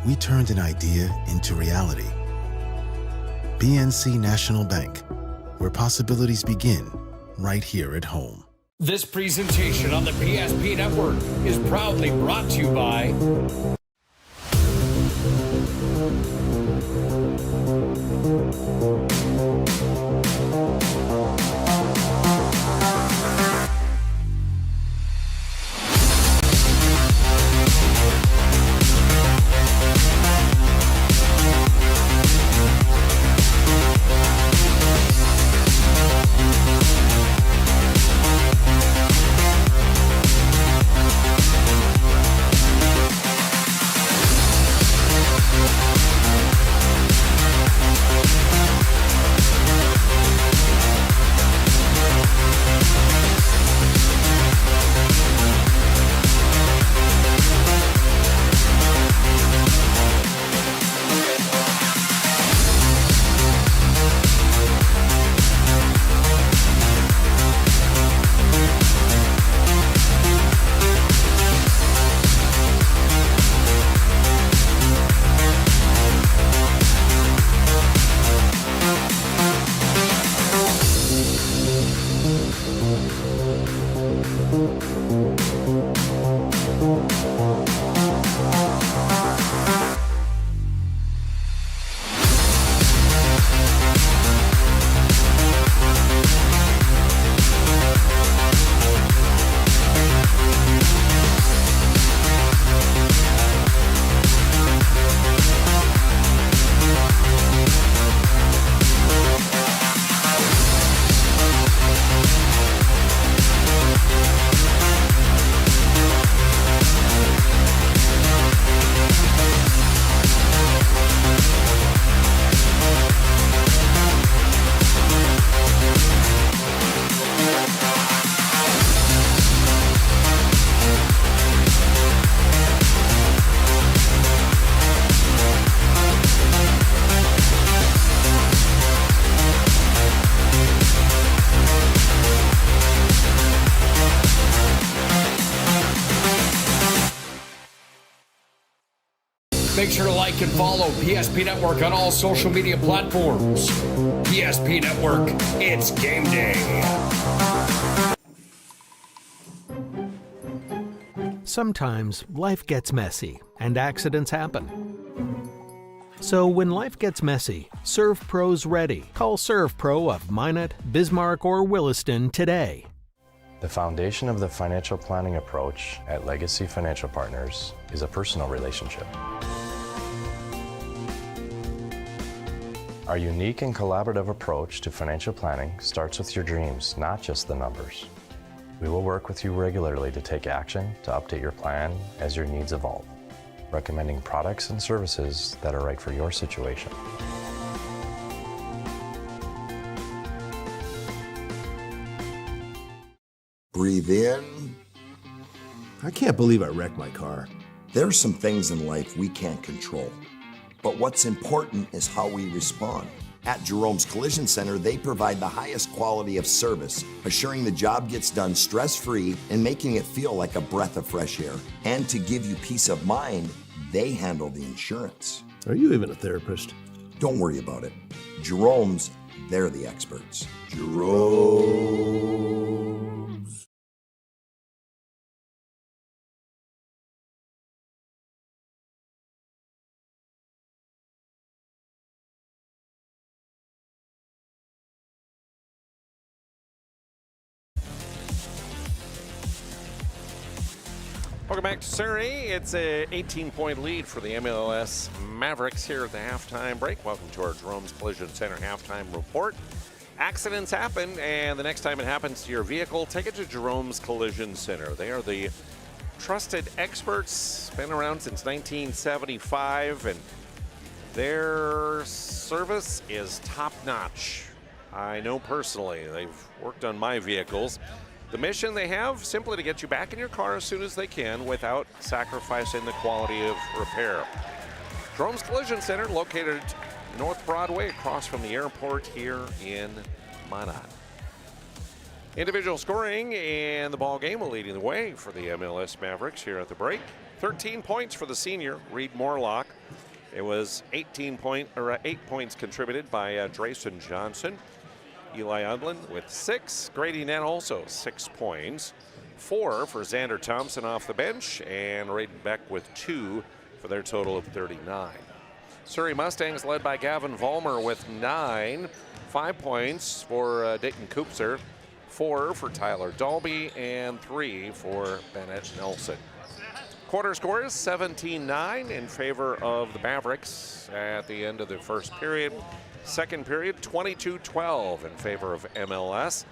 we turned an idea into reality. BNC National Bank, where possibilities begin right here at home. This presentation on the PSP Network is proudly brought to you by Make sure to like and follow PSP Network on all social media platforms. PSP Network, it's game day. Sometimes life gets messy and accidents happen. So when life gets messy, ServPro's ready. Call ServPro of Minot, Bismarck, or Williston today. The foundation of the financial planning approach at Legacy Financial Partners is a personal relationship. Our unique and collaborative approach to financial planning starts with your dreams, not just the numbers. We will work with you regularly to take action to update your plan as your needs evolve, recommending products and services that are right for your situation. Breathe in. I can't believe I wrecked my car. There are some things in life we can't control, but what's important is how we respond. At Jerome's Collision Center, they provide the highest quality of service, assuring the job gets done stress-free and making it feel like a breath of fresh air. And to give you peace of mind, they handle the insurance. Are you even a therapist? Don't worry about it. Jerome's, they're the experts. Jerome's. Welcome back to Surrey. It's an 18-point lead for the MLS Mavericks here at the halftime break. Welcome to our Jerome's Collision Center halftime report. Accidents happen, and the next time it happens to your vehicle, take it to Jerome's Collision Center. They are the trusted experts, been around since 1975, and their service is top-notch. I know personally, they've worked on my vehicles. The mission they have, simply to get you back in your car as soon as they can without sacrificing the quality of repair. Jerome's Collision Center, located North Broadway across from the airport here in Minot. Individual scoring and the ball game leading the way for the MLS Mavericks here at the break. 13 points for the senior, Reed Morlock. It was 8 points contributed by Drayson Johnson. Eli Udlin with 6. Grady Nett also 6 points. 4 for Xander Thompson off the bench, and Raiden Beck with 2 for their total of 39. Surrey Mustangs led by Gavin Vollmer with 9. 5 points for Dayton Koopser, 4 for Tyler Dalby, and 3 for Bennett Nelson. Quarter score is 17-9 in favor of the Mavericks at the end of the first period. Second period, 22-12 in favor of MLS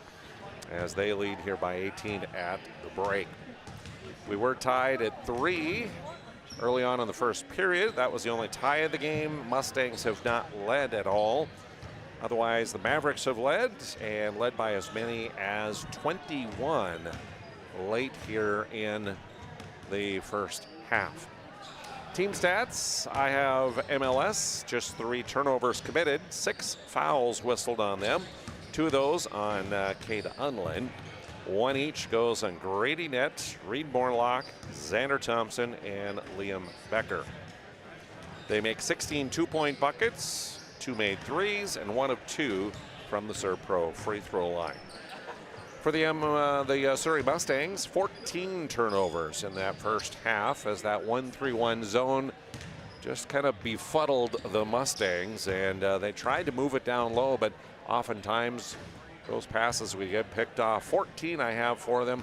as they lead here by 18 at the break. We were tied at 3 early on in the first period. That was the only tie of the game. Mustangs have not led at all. Otherwise, the Mavericks have led, and led by as many as 21 late here in the first half. Team stats, I have MLS, just 3 turnovers committed, 6 fouls whistled on them. 2 of those on Cade Unlin. 1 each goes on Grady Nett, Reed Morlock, Xander Thompson, and Liam Becker. They make 16 two-point buckets, 2 made threes, and 1 of 2 from the ServPro free throw line. For the Surrey Mustangs, 14 turnovers in that first half as that 1-3-1 zone just kind of befuddled the Mustangs, and they tried to move it down low, but oftentimes those passes we get picked off. 14 I have for them.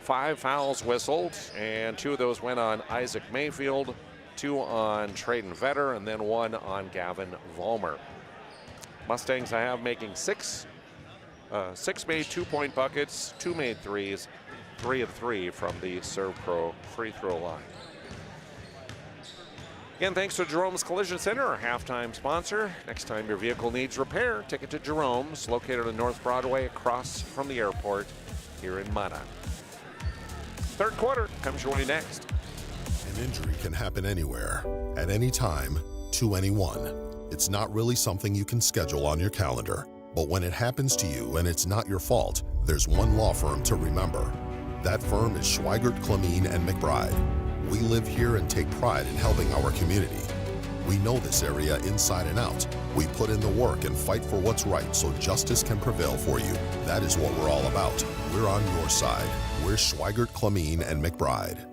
5 fouls whistled, and 2 of those went on Isaac Mayfield, 2 on Traden Vetter, and then 1 on Gavin Vollmer. Mustangs I have making 6 made two-point buckets, 2 made threes, 3 of 3 from the ServPro free throw line. Again, thanks to Jerome's Collision Center, our halftime sponsor. Next time your vehicle needs repair, take it to Jerome's, located on North Broadway across from the airport here in Minot. Third quarter comes your way next. An injury can happen anywhere, at any time, to anyone. It's not really something you can schedule on your calendar. But when it happens to you and it's not your fault, there's one law firm to remember. That firm is Schweigert, Clemeen, and McBride. We live here and take pride in helping our community. We know this area inside and out. We put in the work and fight for what's right so justice can prevail for you. That is what we're all about. We're on your side. We're Schweigert, Clamine, and McBride.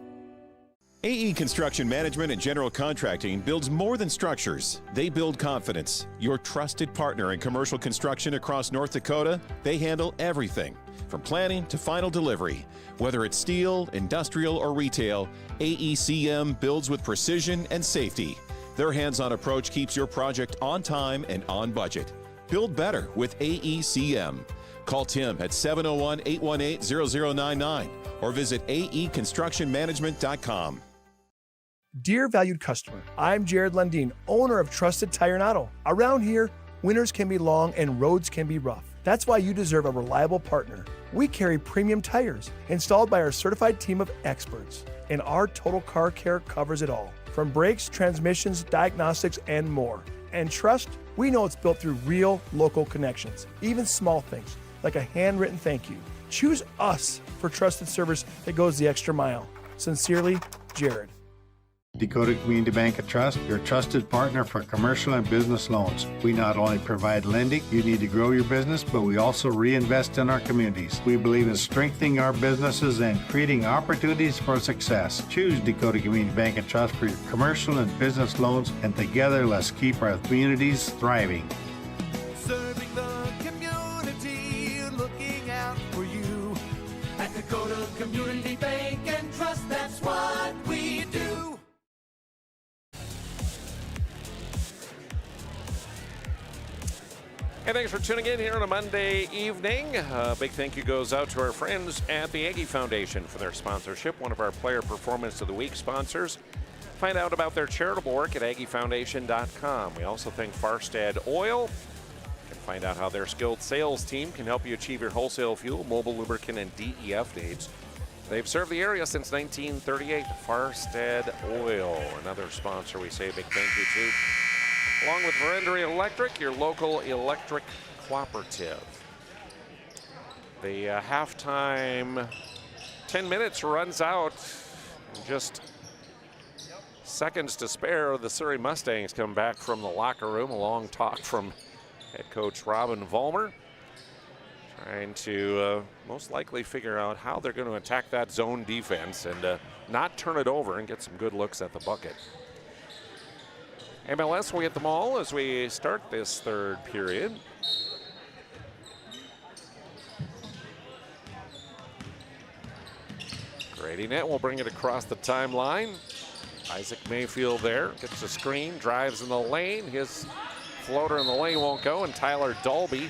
AE Construction Management and General Contracting builds more than structures. They build confidence. Your trusted partner in commercial construction across North Dakota, they handle everything from planning to final delivery. Whether it's steel, industrial, or retail, AECM builds with precision and safety. Their hands-on approach keeps your project on time and on budget. Build better with AECM. Call Tim at 701-818-0099 or visit aeconstructionmanagement.com. Dear valued customer, I'm Jared Lundeen, owner of Trusted Tire and Auto. Around here, winters can be long and roads can be rough. That's why you deserve a reliable partner. We carry premium tires installed by our certified team of experts, and our total car care covers it all, from brakes, transmissions, diagnostics, and more. And trust, we know it's built through real local connections, even small things like a handwritten thank you. Choose us for trusted service that goes the extra mile. Sincerely, Jared. Dakota Community Bank and Trust, your trusted partner for commercial and business loans. We not only provide lending you need to grow your business, but we also reinvest in our communities. We believe in strengthening our businesses and creating opportunities for success. Choose Dakota Community Bank and Trust for your commercial and business loans, and together let's keep our communities thriving. Serving the community, looking out for you. At Dakota Community Bank and Trust, that's what we do. Hey, thanks for tuning in here on a Monday evening. Big thank you goes out to our friends at the Aggie Foundation for their sponsorship, one of our Player Performance of the Week sponsors. Find out about their charitable work at aggiefoundation.com. We also thank Farstad Oil. You can find out how their skilled sales team can help you achieve your wholesale fuel, mobile lubricant, and DEF needs. They've served the area since 1938. Farstad Oil, another sponsor we say a big thank you to. Along with Verendery Electric, your local electric cooperative. The halftime 10 minutes runs out. Just seconds to spare. The Surrey Mustangs come back from the locker room. A long talk from head coach Robin Vollmer, trying to most likely figure out how they're going to attack that zone defense and not turn it over and get some good looks at the bucket. MLS will get them all as we start this third period. Grady Net will bring it across the timeline. Isaac Mayfield there, gets a screen, drives in the lane. His floater in the lane won't go, and Tyler Dolby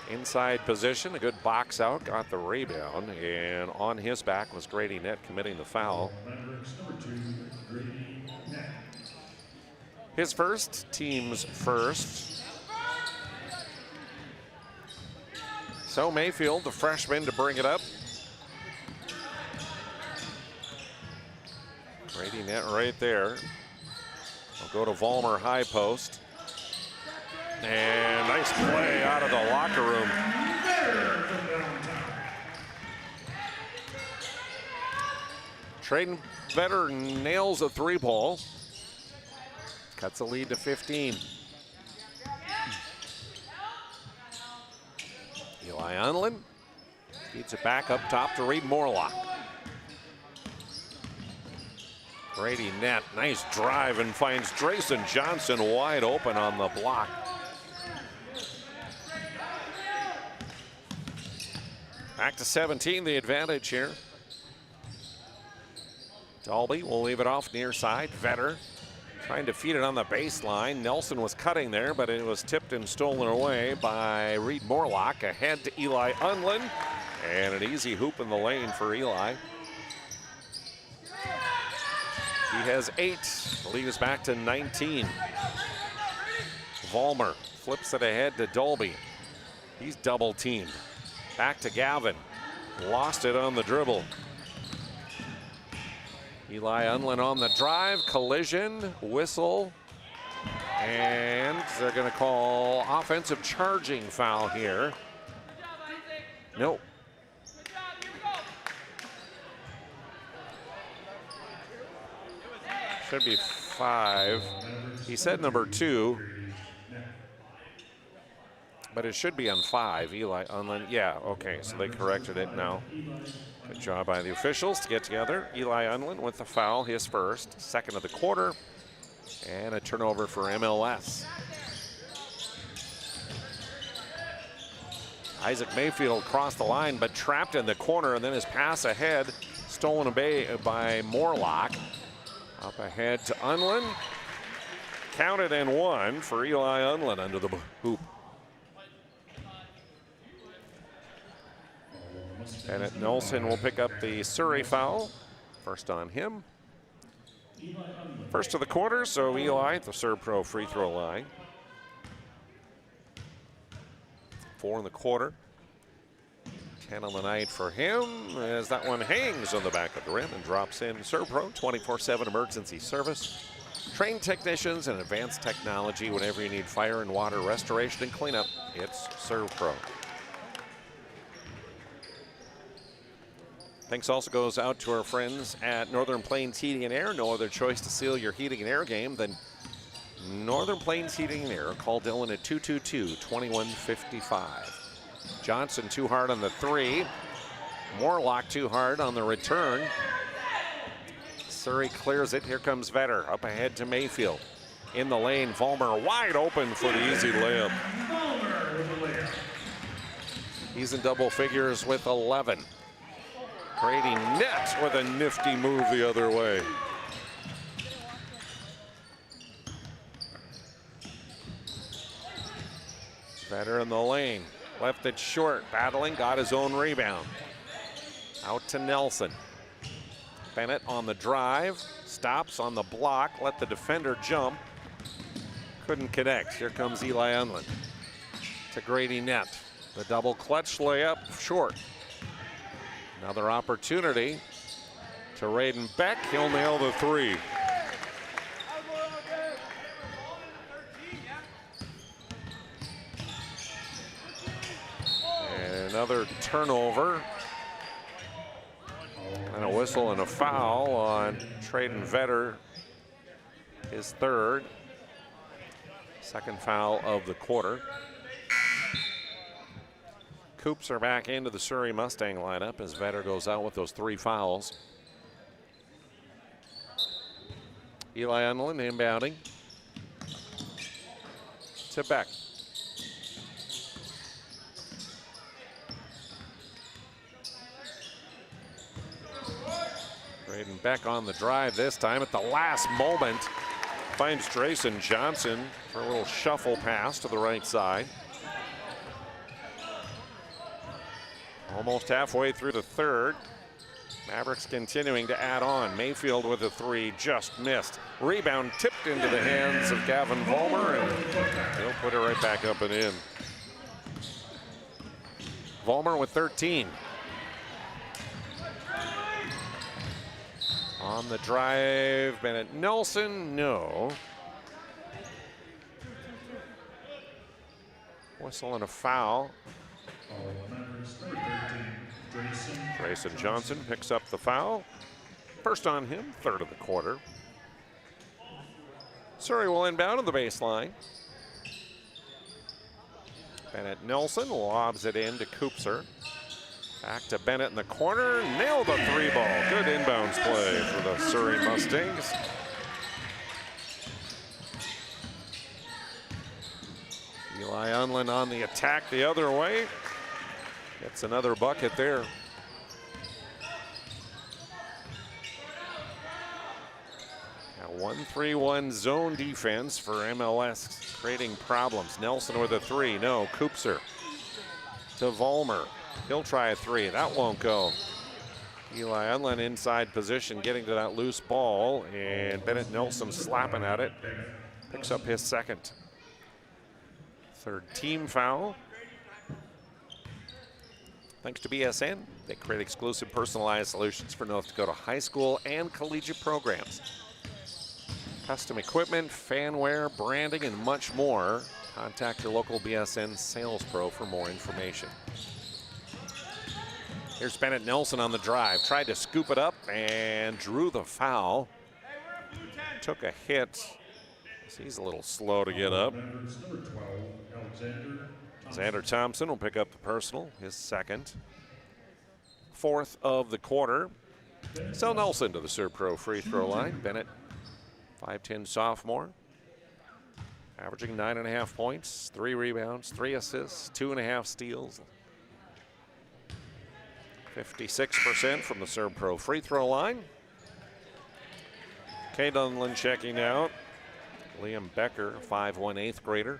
inside position, a good box out, got the rebound, and on his back was Grady Net committing the foul. His first, team's first. So Mayfield, the freshman, to bring it up. Grady Net right there. We'll go to Vollmer high post. And nice play out of the locker room. Traden Vetter nails a three ball. Cuts the lead to 15. Eli Unlin feeds it back up top to Reed Morlock. Grady Net, nice drive, and finds Drayson Johnson wide open on the block. Back to 17, the advantage here. Dolby will leave it off near side. Vetter trying to feed it on the baseline. Nelson was cutting there, but it was tipped and stolen away by Reed Morlock. Ahead to Eli Unlin, and an easy hoop in the lane for Eli. He has 8, the lead is back to 19. Vollmer flips it ahead to Dolby. He's double teamed. Back to Gavin, lost it on the dribble. Eli Unlin on the drive, collision, whistle, and they're going to call offensive charging foul here. Nope. Should be 5. He said number 2. But it should be on 5. Eli Unlin. Yeah, okay, so they corrected it now. Good job by the officials to get together. Eli Unlin with the foul, his first, second of the quarter, and a turnover for MLS. Isaac Mayfield crossed the line, but trapped in the corner, and then his pass ahead, stolen away by Morlock. Up ahead to Unlin. Counted and 1 for Eli Unlin under the hoop. Bennett Nelson will pick up the Surrey foul. First on him. First of the quarter, so Eli at the ServPro free throw line. 4 in the quarter. 10 on the night for him as that one hangs on the back of the rim and drops in. ServPro 24/7 emergency service. Trained technicians and advanced technology whenever you need fire and water restoration and cleanup. It's ServPro. Thanks also goes out to our friends at Northern Plains Heating and Air. No other choice to seal your heating and air game than Northern Plains Heating and Air. Call Dylan at 222-2155. Johnson too hard on the 3. Morlock too hard on the return. Surrey clears it. Here comes Vetter up ahead to Mayfield. In the lane, Vollmer wide open for the easy layup. He's in double figures with 11. Grady net with a nifty move the other way. Vetter in the lane, left it short, battling, got his own rebound. Out to Nelson. Bennett on the drive, stops on the block, let the defender jump. Couldn't connect. Here comes Eli Unlin to Grady net. The double clutch layup short. Another opportunity to Raiden Beck. He'll nail the 3. And another turnover. And a whistle and a foul on Traden Vetter, his 3rd. Second foul of the quarter. Coops are back into the Surrey Mustang lineup as Vetter goes out with those 3 fouls. Eli Unlin inbounding to Beck. Braden Beck on the drive this time at the last moment. Finds Drayson Johnson for a little shuffle pass to the right side. Almost halfway through the 3rd. Mavericks continuing to add on. Mayfield with a 3, just missed. Rebound tipped into the hands of Gavin Vollmer, and he'll put it right back up and in. Vollmer with 13. On the drive, Bennett Nelson, no. Whistle and a foul. Drayson Johnson picks up the foul. First on him, 3rd of the quarter. Surrey will inbound on the baseline. Bennett Nelson lobs it in to Koopser. Back to Bennett in the corner, nailed the 3 ball. Good inbounds play for the Surrey Mustangs. Eli Unlin on the attack the other way. Gets another bucket there. Now 1-3-1 zone defense for MLS, creating problems. Nelson with a 3, no. Koopser to Vollmer. He'll try a 3, that won't go. Eli Unlin inside position, getting to that loose ball, and Bennett Nelson slapping at it. Picks up his 2nd. 3rd team foul. Thanks to BSN, they create exclusive personalized solutions for North Dakota high school and collegiate programs. Custom equipment, fanware, branding, and much more. Contact your local BSN sales pro for more information. Here's Bennett Nelson on the drive. Tried to scoop it up and drew the foul. took a hit. He's a little slow to get up. Xander Thompson will pick up the personal, his second. Fourth of the quarter. Sel Nelson to the Serve Pro free throw line. Bennett, 5'10" sophomore. Averaging 9.5 points, 3 rebounds, 3 assists, 2.5 steals. 56% from the Serve Pro free throw line. Kay Dunlin checking out. Liam Becker, 5'1" 8th grader.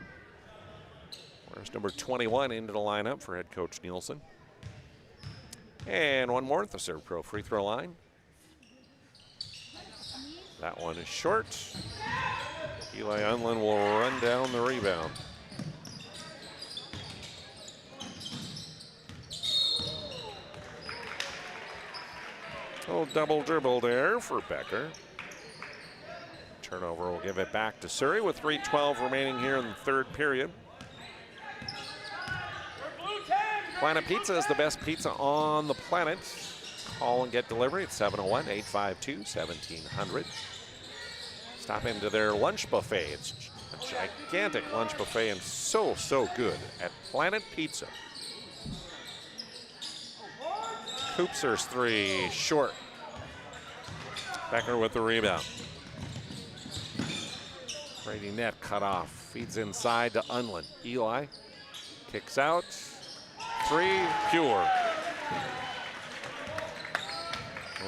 Where's number 21 into the lineup for head coach Nielsen. And one more at the Serve Pro free throw line. That one is short. Eli Unlin will run down the rebound. Little double dribble there for Becker. Turnover will give it back to Surrey with 3:12 remaining here in the third period. Planet Pizza is the best pizza on the planet. Call and get delivery at 701-852-1700. Stop into their lunch buffet. It's a gigantic lunch buffet and so good at Planet Pizza. Koopser's three, short. Becker with the rebound. Brady net cut off. Feeds inside to Unlin. Eli kicks out. Three, pure.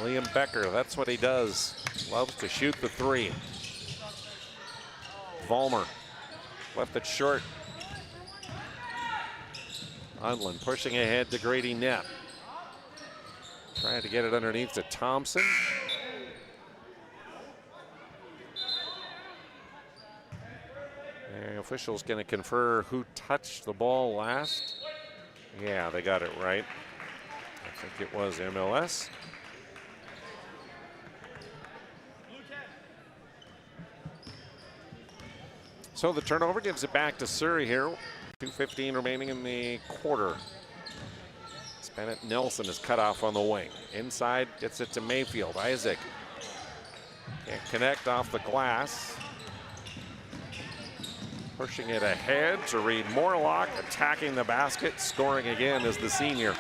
Liam Becker, that's what he does. Loves to shoot the three. Vollmer left it short. Unlin pushing ahead to Grady Knapp. Trying to get it underneath to Thompson. And officials going to confer who touched the ball last. Yeah, they got it right. I think it was MLS. So the turnover gives it back to Surrey here. 2:15 remaining in the quarter. Bennett Nelson is cut off on the wing. Inside, gets it to Mayfield. Isaac can't connect off the glass. Pushing it ahead to Reed Morlock, attacking the basket, scoring again is the senior.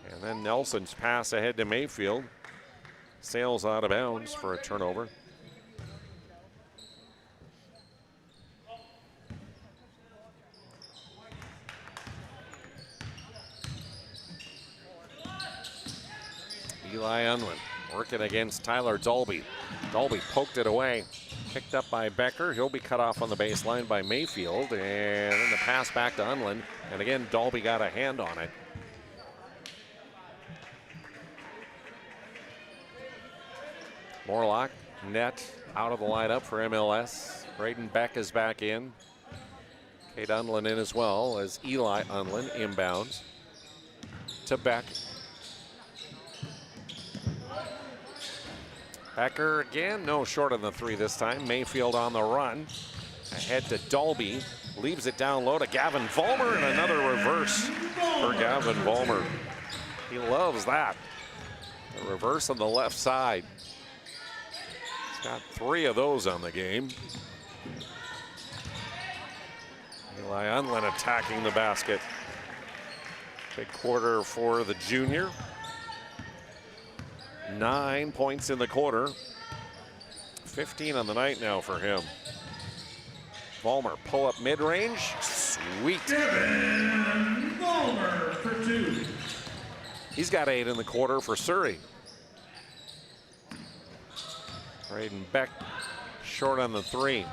And then Nelson's pass ahead to Mayfield. Sails out of bounds for a turnover. Eli Unwin working against Tyler Dolby. Dolby poked it away. Picked up by Becker. He'll be cut off on the baseline by Mayfield. And then the pass back to Unlin. And again, Dolby got a hand on it. Morlock, net, out of the lineup for MLS. Braden Beck is back in. Kate Unlin in as well as Eli Unlin inbounds to Beck. Becker again, no, short on the three this time. Mayfield on the run. Ahead to Dolby. Leaves it down low to Gavin Vollmer, and another reverse for Gavin Vollmer. He loves that. The reverse on the left side. He's got 3 of those on the game. Eli Unlin attacking the basket. Big quarter for the junior. 9 points in the quarter. 15 on the night now for him. Vollmer pull up mid-range. Sweet. Gavin Vollmer for 2. He's got 8 in the quarter for Surrey. Braden Beck short on the 3.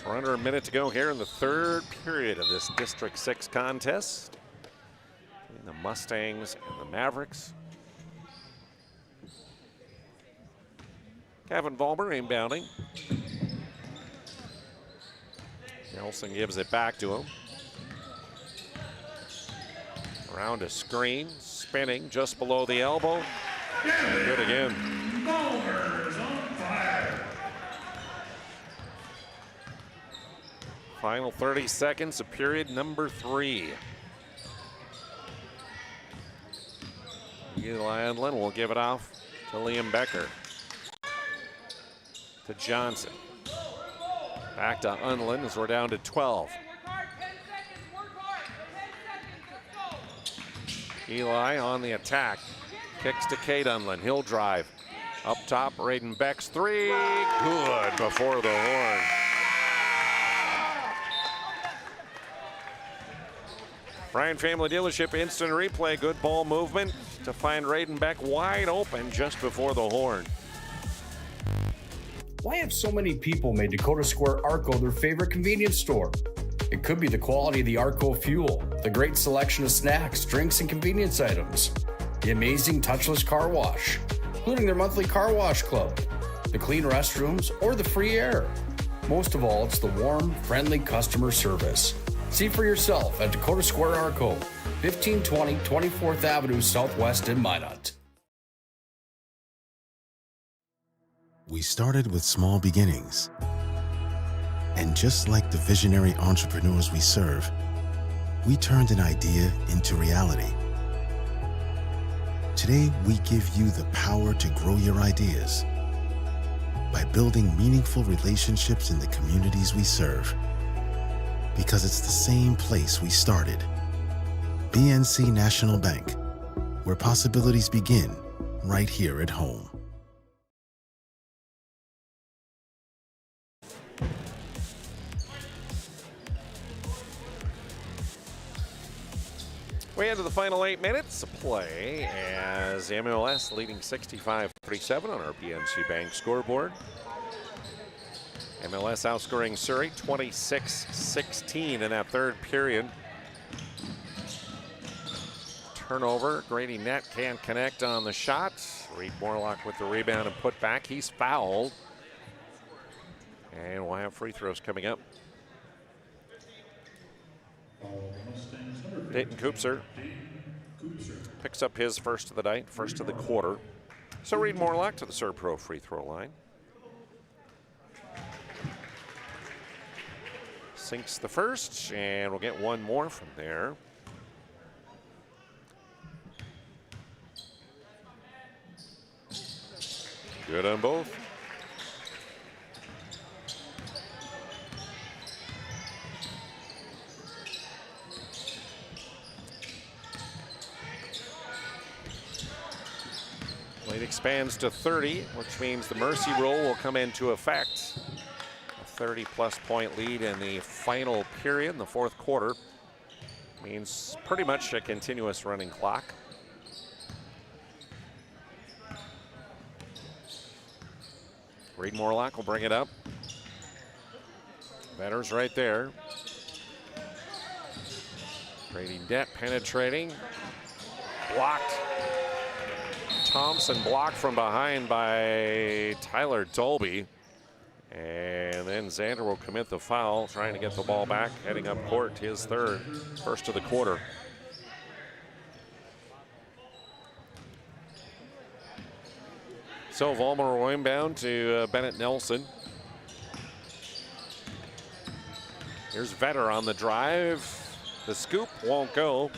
For under a minute to go here in the third period of this District 6 contest. Between the Mustangs and the Mavericks. Gavin Vollmer inbounding. Nelson gives it back to him. Around a screen, spinning just below the elbow. Good again. Vollmer's on fire. Final 30 seconds of period number 3. Eli Unlin will give it off to Liam Becker. To Johnson. Back to Unlin as we're down to 12. Eli on the attack. Kicks to Cade Unlin. He'll drive. Up top, Raiden Beck's three. Good before the horn. Bryan Family Dealership instant replay. Good ball movement to find Raiden Beck wide open just before the horn. Why have so many people made Dakota Square Arco their favorite convenience store? It could be the quality of the Arco fuel, the great selection of snacks, drinks, and convenience items, the amazing touchless car wash, including their monthly car wash club, the clean restrooms, or the free air. Most of all, it's the warm, friendly customer service. See for yourself at Dakota Square Arco, 1520 24th Avenue Southwest in Minot. We started with small beginnings. And just like the visionary entrepreneurs we serve, we turned an idea into reality. Today, we give you the power to grow your ideas by building meaningful relationships in the communities we serve. Because it's the same place we started. BNC National Bank, where possibilities begin right here at home. We head to the final 8 minutes of play as MLS leading 65-37 on our PNC Bank scoreboard. MLS outscoring Surrey 26-16 in that third period. Turnover, Grady Nett can't connect on the shot. Reed Morlock with the rebound and put back. He's fouled. And we'll have free throws coming up. Dayton Koopser picks up his first of the night, first of the quarter. So Reed Morlock to the Serpro free throw line. Sinks the first, and we'll get one more from there. Good on both. Lead expands to 30, which means the mercy rule will come into effect. A 30-plus point lead in the final period in the fourth quarter means pretty much a continuous running clock. Reed Morlock will bring it up. Better's right there. Grady Nett penetrating. Blocked. Thompson blocked from behind by Tyler Dolby. And then Xander will commit the foul, trying to get the ball back, heading up court, his third, first of the quarter. So Vollmer will inbound to Bennett Nelson. Here's Vetter on the drive. The scoop won't go.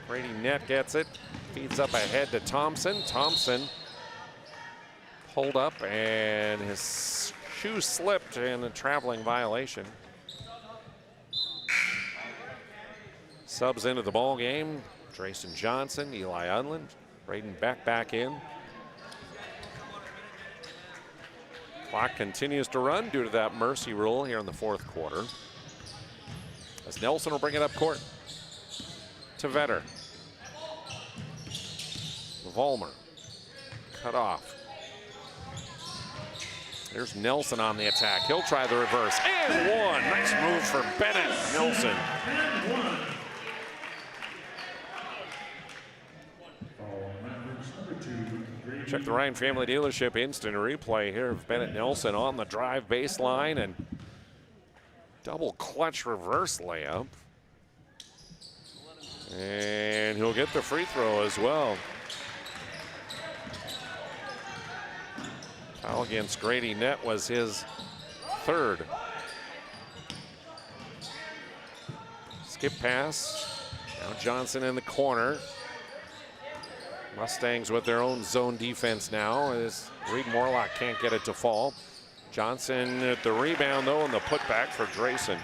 Grady Nett gets it. Feeds up ahead to Thompson. Thompson pulled up and his shoe slipped in a traveling violation. Subs into the ball game. Drayson Johnson, Eli Unlin, Raiden Beck back in. Clock continues to run due to that mercy rule here in the fourth quarter. As Nelson will bring it up court to Vetter. Vollmer cut off. There's Nelson on the attack. He'll try the reverse. And one. Nice move for Bennett Nelson. Check the Ryan Family Dealership instant replay here of Bennett Nelson on the drive baseline and double clutch reverse layup. And he'll get the free throw as well. Foul against Grady Nett was his third. Skip pass. Now Johnson in the corner. Mustangs with their own zone defense now as Reed Morlock can't get it to fall. Johnson at the rebound though, and the putback for Drayson.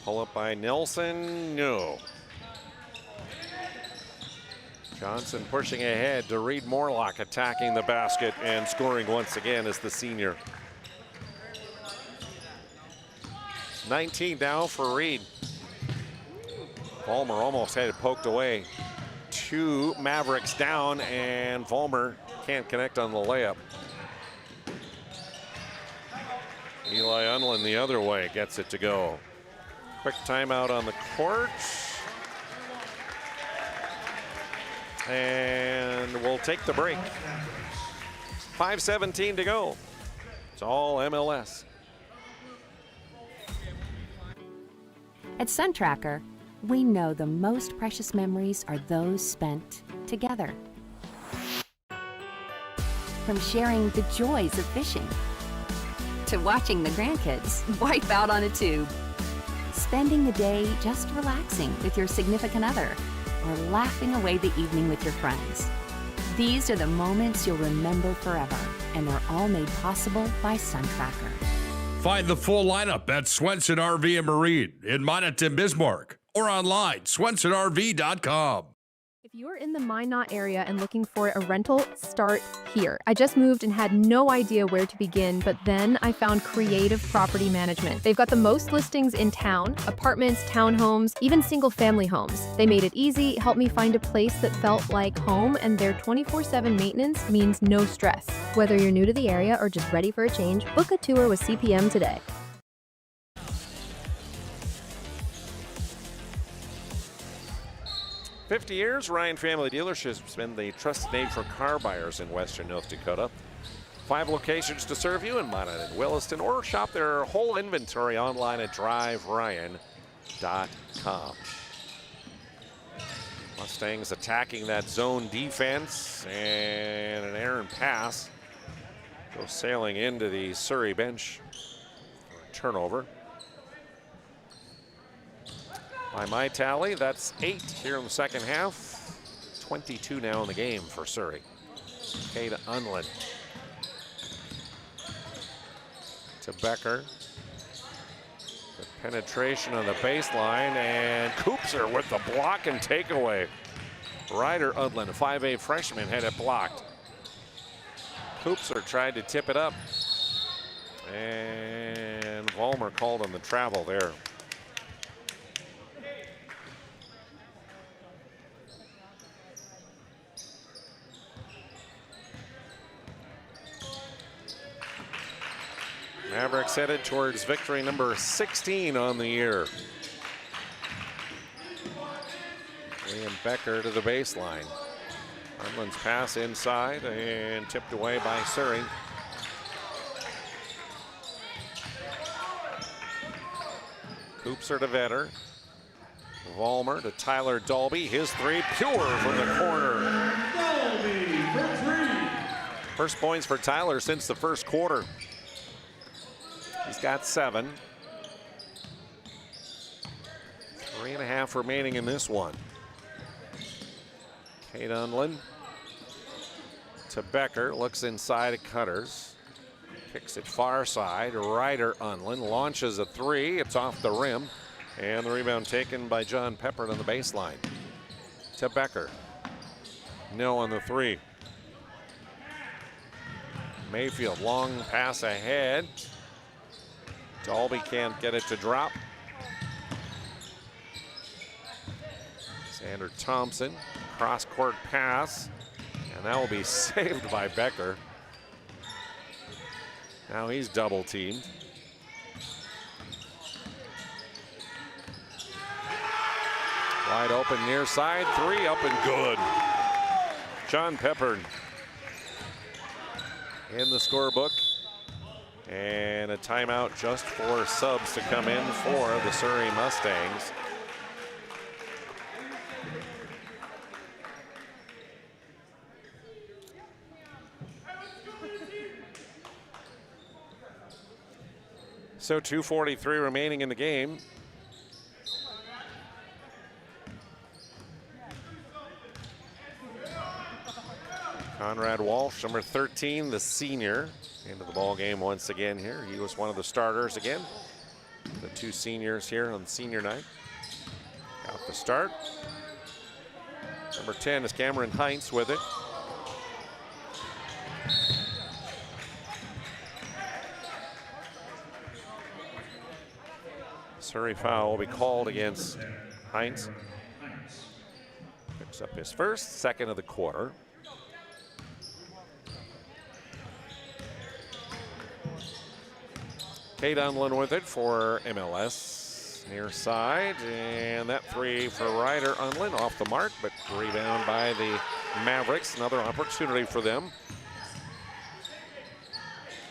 Pull up by Nelson, no. Johnson pushing ahead to Reed Morlock, attacking the basket and scoring once again as the senior. 19 now for Reed. Vollmer almost had it poked away. 2 Mavericks down, and Vollmer can't connect on the layup. Eli Unlin the other way gets it to go. Quick timeout on the court. And we'll take the break. 5:17 to go. It's all MLS. At SunTracker, we know the most precious memories are those spent together. From sharing the joys of fishing to watching the grandkids wipe out on a tube, spending the day just relaxing with your significant other, or laughing away the evening with your friends. These are the moments you'll remember forever, and they're all made possible by SunTracker. Find the full lineup at Swenson RV and Marine in Monaghan, Bismarck, or online, swensonrv.com. If you're in the Minot area and looking for a rental, start here. I just moved and had no idea where to begin, but then I found Creative Property Management. They've got the most listings in town, apartments, townhomes, even single-family homes. They made it easy, helped me find a place that felt like home, and their 24/7 maintenance means no stress. Whether you're new to the area or just ready for a change, book a tour with CPM today. 50 years, Ryan Family Dealerships has been the trusted name for car buyers in Western North Dakota. 5 locations to serve you in Monaghan and Williston, or shop their whole inventory online at driveryan.com. Mustangs attacking that zone defense, and an errant pass goes sailing into the Surrey bench for a turnover. By my tally, that's 8 here in the second half. 22 now in the game for Surrey. Kate Unlin to Becker. The penetration on the baseline, and Koopser with the block and takeaway. Ryder Unlin, a 5'8" freshman, had it blocked. Koopser tried to tip it up, and Vollmer called on the travel there. Mavericks headed towards victory number 16 on the year. Liam Becker to the baseline. Unlin's pass inside and tipped away by Surrey. Koopser to Vetter. Vollmer to Tyler Dalby. His 3 pure from the corner. Dalby for 3. First points for Tyler since the first quarter. He's got 7. 3.5 remaining in this one. Kate Unlin to Becker, looks inside at Cutters. Kicks it far side. Ryder Unlin launches a 3. It's off the rim. And the rebound taken by John Peppert on the baseline. To Becker. No on the 3. Mayfield, long pass ahead. Dalby can't get it to drop. Xander Thompson, cross-court pass, and that will be saved by Becker. Now he's double-teamed. Wide open near side, 3 up and good. John Peppert in the scorebook. And a timeout just for subs to come in for the Surrey Mustangs. So 2:43 remaining in the game. Conrad Walsh, number 13, the senior, into the ball game once again here. He was one of the starters again. The two seniors here on senior night. Got the start. Number 10 is Cameron Heinz with it. Surrey foul will be called against Heinz. Picks up his first, second of the quarter. Kate Unlin with it for MLS. Near side, and that three for Ryder Unlin off the mark, but rebound by the Mavericks. Another opportunity for them.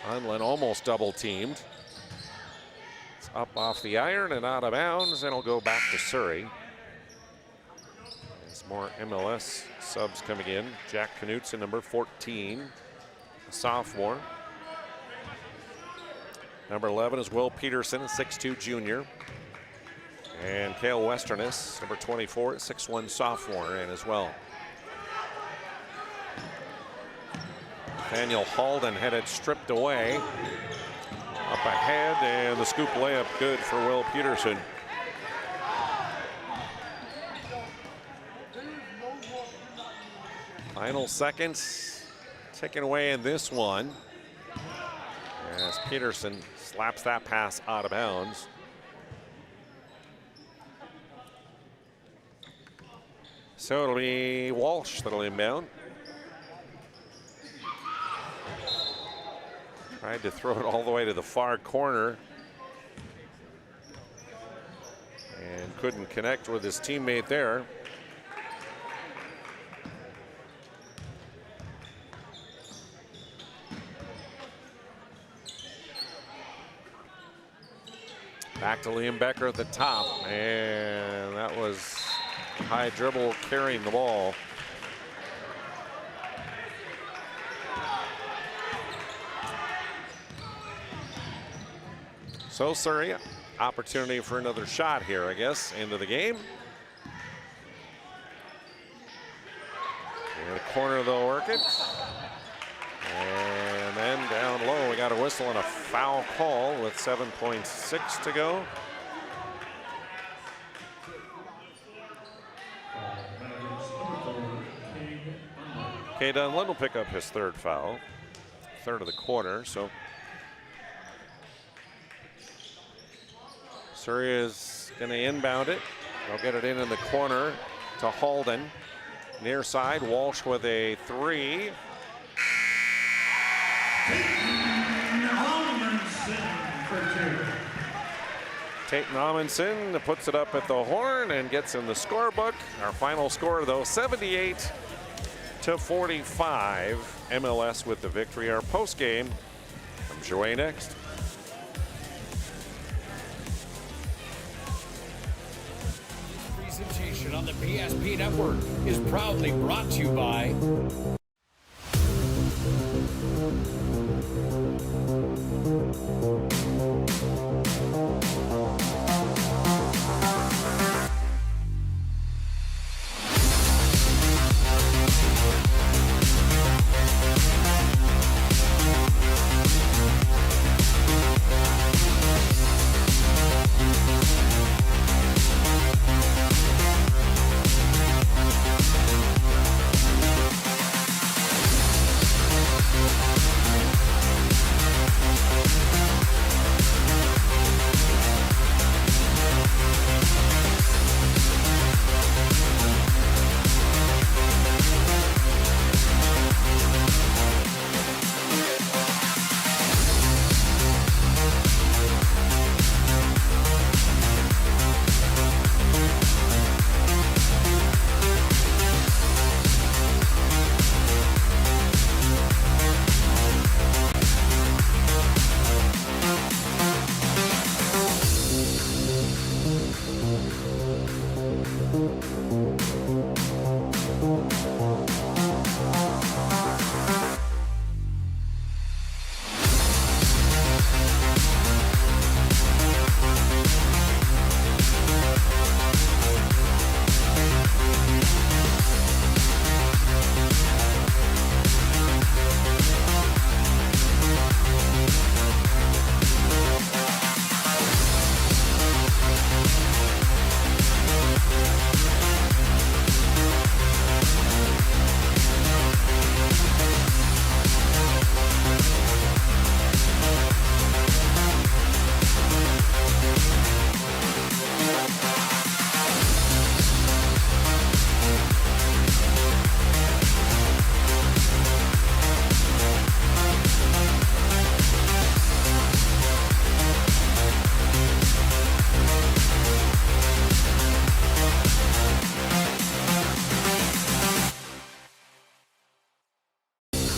Unlin almost double teamed. It's up off the iron and out of bounds, and it'll go back to Surrey. There's more MLS subs coming in. Jack Knutson, number 14, a sophomore. Number 11 is Will Peterson, a 6'2 junior. And Cale Westernis, number 24, 6'1 sophomore, in as well. Nathaniel Halden had it stripped away. Up ahead, and the scoop layup good for Will Peterson. Final seconds ticking away in this one, as Peterson slaps that pass out of bounds. So it'll be Walsh that'll inbound. Tried to throw it all the way to the far corner and couldn't connect with his teammate there. Back to Liam Becker at the top, and that was high dribble carrying the ball. So Surrey, opportunity for another shot here, I guess, into the game. In the corner they'll work it. And then down low, we got a whistle and a foul call with 7.6 to go. Kay Dunlin will pick up his third foul, third of the quarter. So Surrey is going to inbound it. They'll get it in the corner to Halden. Near side, Walsh with a three. Tate Amundsen puts it up at the horn and gets in the scorebook. Our final score, though, 78-45. MLS with the victory. Our post game comes your way next. Presentation on the PSP Network is proudly brought to you by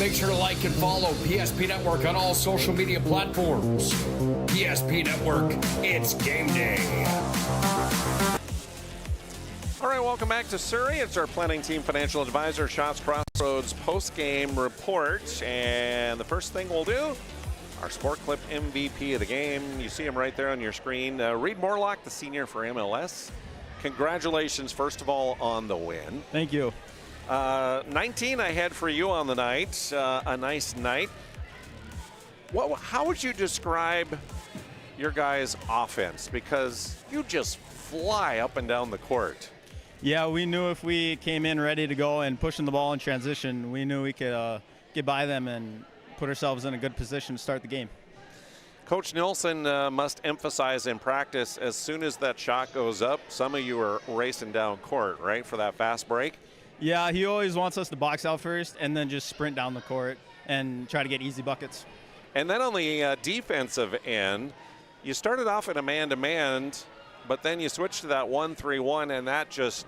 Make sure to like and follow PSP Network on all social media platforms. PSP Network, it's game day. All right, welcome back to Surrey. It's our planning team financial advisor, Shots Crossroads post-game report. And the first thing we'll do, our Sport Clip MVP of the game. You see him right there on your screen. Reed Morlock, the senior for MLS. Congratulations, first of all, on the win. Thank you. 19 I had for you on the night. A nice night. How would you describe your guys' offense? Because you just fly up and down the court. Yeah, we knew if we came in ready to go and pushing the ball in transition, we knew we could get by them and put ourselves in a good position to start the game. Coach Nilsson must emphasize in practice, as soon as that shot goes up, some of you are racing down court, right, for that fast break? Yeah, he always wants us to box out first and then just sprint down the court and try to get easy buckets. And then on the defensive end, you started off in a man-to-man, but then you switched to that 1-3-1, and that just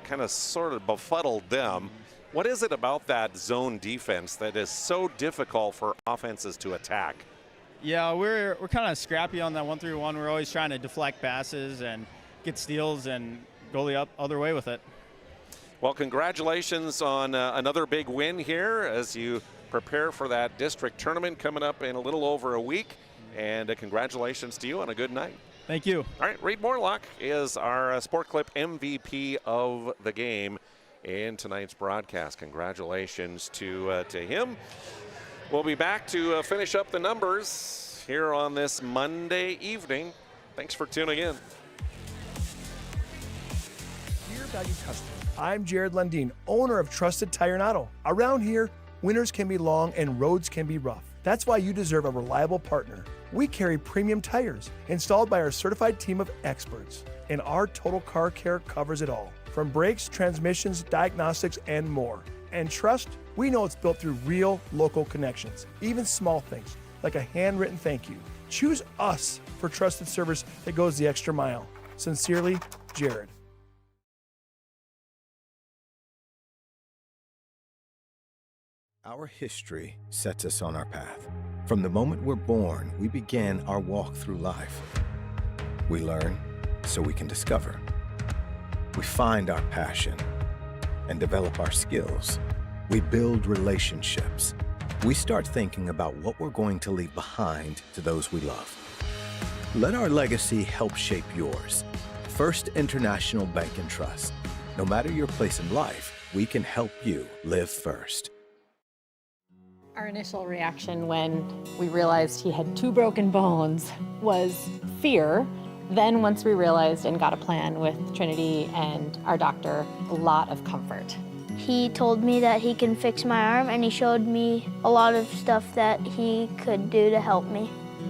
kind of sort of befuddled them. What is it about that zone defense that is so difficult for offenses to attack? Yeah, we're kind of scrappy on that 1-3-1. We're always trying to deflect passes and get steals and go the other way with it. Well, congratulations on another big win here as you prepare for that district tournament coming up in a little over a week. And congratulations to you on a good night. Thank you. All right, Reed Morlock is our Sport Clip MVP of the game in tonight's broadcast. Congratulations to him. We'll be back to finish up the numbers here on this Monday evening. Thanks for tuning in. Dear valued customer, I'm Jared Lundeen, owner of Trusted Tire and Auto. Around here, winters can be long and roads can be rough. That's why you deserve a reliable partner. We carry premium tires installed by our certified team of experts, and our total car care covers it all, from brakes, transmissions, diagnostics, and more. And trust, we know it's built through real local connections, even small things like a handwritten thank you. Choose us for trusted service that goes the extra mile. Sincerely, Jared. Our history sets us on our path. From the moment we're born, we begin our walk through life. We learn so we can discover. We find our passion and develop our skills. We build relationships. We start thinking about what we're going to leave behind to those we love. Let our legacy help shape yours. First International Bank and Trust. No matter your place in life, we can help you live first. Our initial reaction when we realized he had 2 broken bones was fear. Then once we realized and got a plan with Trinity and our doctor, a lot of comfort. He told me that he can fix my arm, and he showed me a lot of stuff that he could do to help me.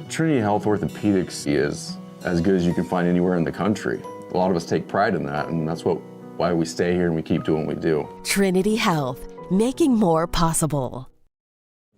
Trinity Health Orthopedics is as good as you can find anywhere in the country. A lot of us take pride in that, and that's why we stay here and we keep doing what we do. Trinity Health, making more possible.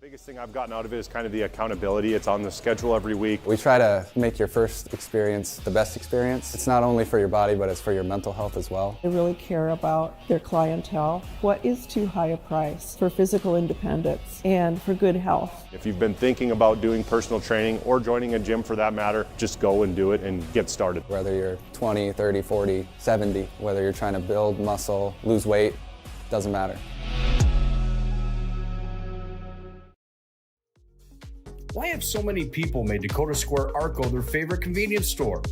The biggest thing I've gotten out of it is kind of the accountability. It's on the schedule every week. We try to make your first experience the best experience. It's not only for your body, but it's for your mental health as well. They really care about their clientele. What is too high a price for physical independence and for good health? If you've been thinking about doing personal training or joining a gym for that matter, just go and do it and get started. Whether you're 20, 30, 40, 70, whether you're trying to build muscle, lose weight, doesn't matter. Why have so many people made Dakota Square Arco their favorite convenience store?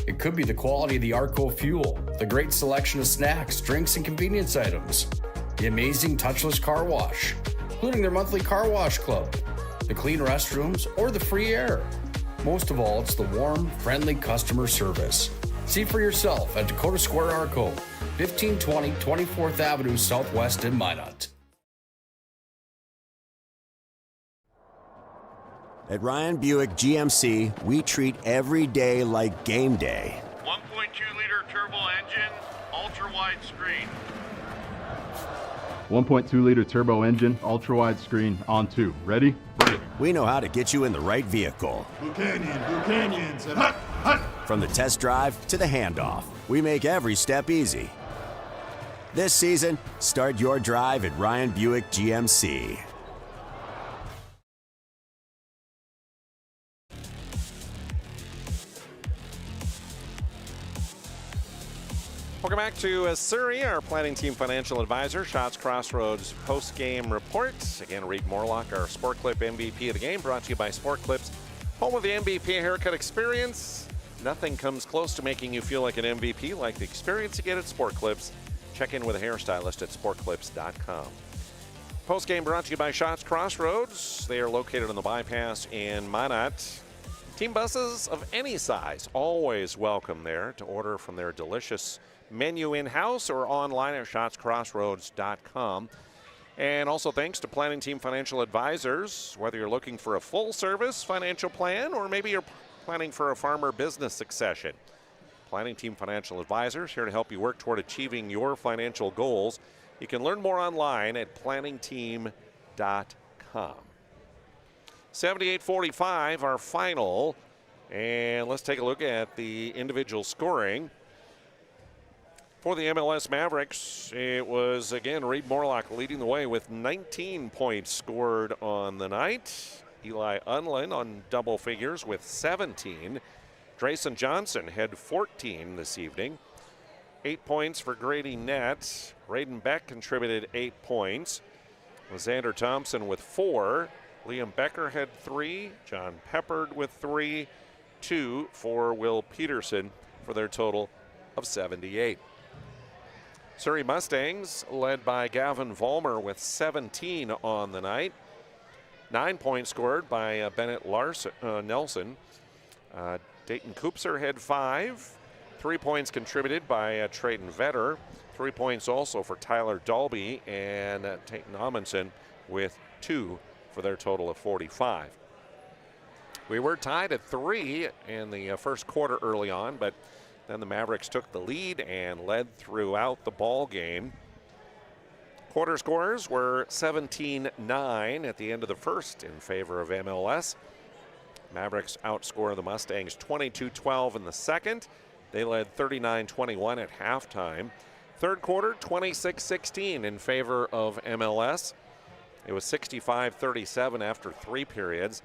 It could be the quality of the Arco fuel, the great selection of snacks, drinks, and convenience items, the amazing touchless car wash, including their monthly car wash club, the clean restrooms, or the free air. Most of all, it's the warm, friendly customer service. See for yourself at Dakota Square Arco, 1520 24th Avenue Southwest in Minot. At Ryan Buick GMC, we treat every day like game day. 1.2-liter turbo engine, ultra-wide screen. 1.2-liter turbo engine, ultra-wide screen, on 2. Ready? Break. We know how to get you in the right vehicle. Blue Canyons, and hut, hut. From the test drive to the handoff, we make every step easy. This season, start your drive at Ryan Buick GMC. Welcome back to Surrey, our planning team financial advisor. Shots Crossroads post-game report. Again, Reed Morlock, our Sport Clip MVP of the game, brought to you by Sport Clips, home of the MVP haircut experience. Nothing comes close to making you feel like an MVP like the experience you get at Sport Clips. Check in with a hairstylist at sportclips.com. Post-game brought to you by Shots Crossroads. They are located on the bypass in Minot. Team buses of any size, always welcome there to order from their delicious menu in-house or online at shotscrossroads.com. And also thanks to Planning Team Financial Advisors. Whether you're looking for a full-service financial plan or maybe you're planning for a farmer business succession, Planning Team Financial Advisors here to help you work toward achieving your financial goals. You can learn more online at planningteam.com. 78-45, our final. And let's take a look at the individual scoring. For the MLS Mavericks, it was, again, Reed Morlock leading the way with 19 points scored on the night. Eli Unlin on double figures with 17. Drayson Johnson had 14 this evening. 8 points for Grady Nett. Raiden Beck contributed 8 points. Xander Thompson with 4. Liam Becker had 3. John Peppard with 3. 2 for Will Peterson for their total of 78. Surrey Mustangs led by Gavin Vollmer with 17 on the night. 9 points scored by Bennett Nelson. Dayton Koopser had 5. 3 points contributed by Trayton Vetter. 3 points also for Tyler Dalby and Tayton Amundsen with 2 for their total of 45. We were tied at 3 in the first quarter early on, but then the Mavericks took the lead and led throughout the ball game. Quarter scores were 17-9 at the end of the first in favor of MLS. Mavericks outscored the Mustangs 22-12 in the second. They led 39-21 at halftime. Third quarter, 26-16 in favor of MLS. It was 65-37 after 3 periods.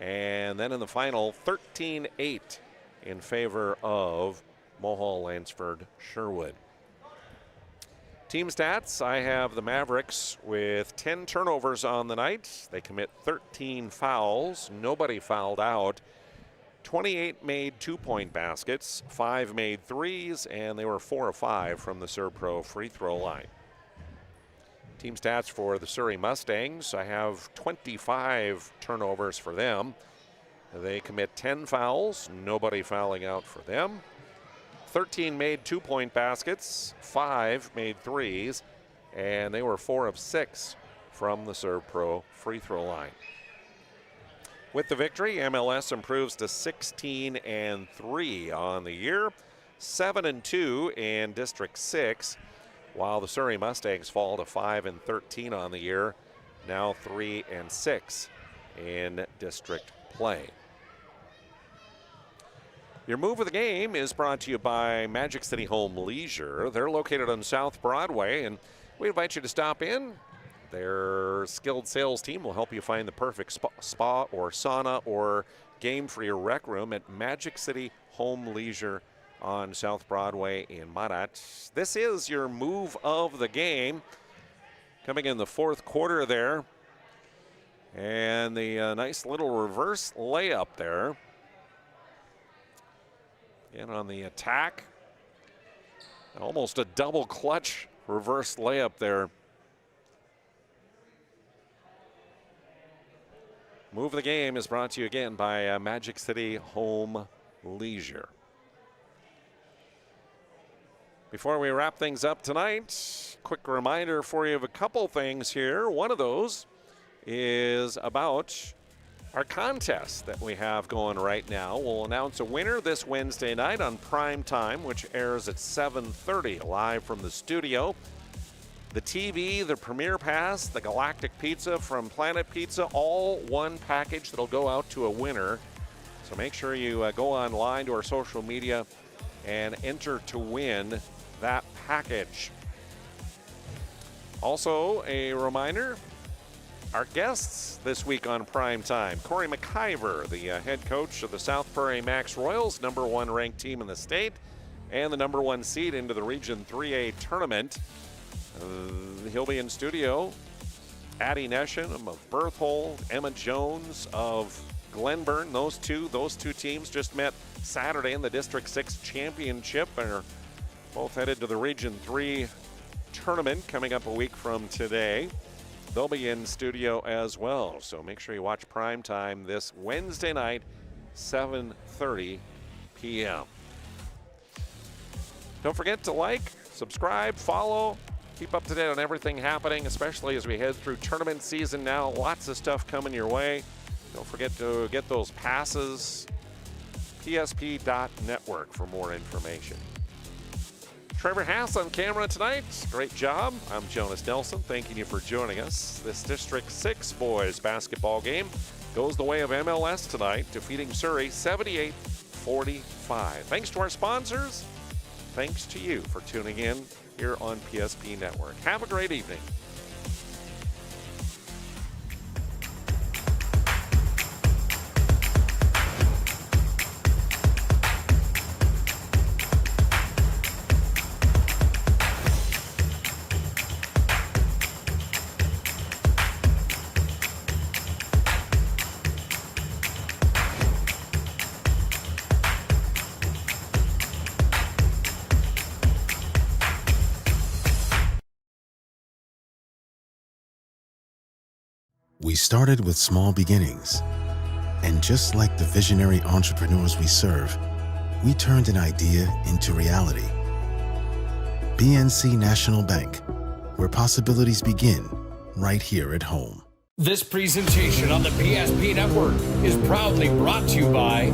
And then in the final, 13-8 in favor of Mohall, Lansford, Sherwood. Team stats, I have the Mavericks with 10 turnovers on the night. They commit 13 fouls. Nobody fouled out. 28 made 2-point baskets, 5 made threes, and they were 4 of 5 from the Serpro free throw line. Team stats for the Surrey Mustangs, I have 25 turnovers for them. They commit 10 fouls, nobody fouling out for them. 13 made 2-point baskets, 5 made threes, and they were 4 of 6 from the Serpro free throw line. With the victory, MLS improves to 16-3 on the year, 7-2 in District 6, while the Surrey Mustangs fall to 5-13 on the year, now 3-6 in district play. Your move of the game is brought to you by Magic City Home Leisure. They're located on South Broadway, and we invite you to stop in. Their skilled sales team will help you find the perfect spa or sauna or game for your rec room at Magic City Home Leisure on South Broadway in Minot. This is your move of the game. Coming in the fourth quarter there. And the nice little reverse layup there. And on the attack, almost a double clutch reverse layup there. Move of the game is brought to you again by Magic City Home Leisure. Before we wrap things up tonight, quick reminder for you of a couple things here. One of those is about our contest that we have going right now. We'll announce a winner this Wednesday night on Prime Time, which airs at 7:30 live from the studio. The TV, the Premier Pass, the Galactic Pizza from Planet Pizza, all one package that'll go out to a winner. So make sure you go online to our social media and enter to win that package. Also, a reminder, our guests this week on Prime Time, Corey McIver, the head coach of the South Prairie Max Royals, #1 ranked team in the state, and the number 1 seed into the Region 3A tournament. He'll be in studio. Addie Nesham of Berthold, Emma Jones of Glenburn. Those two teams just met Saturday in the District 6 Championship and are both headed to the Region 3 tournament coming up a week from today. They'll be in studio as well, so make sure you watch Prime Time this Wednesday night, 7:30 p.m. Don't forget to like, subscribe, follow, keep up to date on everything happening, especially as we head through tournament season now. Lots of stuff coming your way. Don't forget to get those passes, psp.network for more information. Trevor Haas on camera tonight. Great job. I'm Jonas Nelson, thanking you for joining us. This District 6 boys basketball game goes the way of MLS tonight, defeating Surrey 78-45. Thanks to our sponsors. Thanks to you for tuning in here on PSP Network. Have a great evening. We started with small beginnings, and just like the visionary entrepreneurs we serve, we turned an idea into reality. PNC National Bank, where possibilities begin right here at home. This presentation on the PSP Network is proudly brought to you by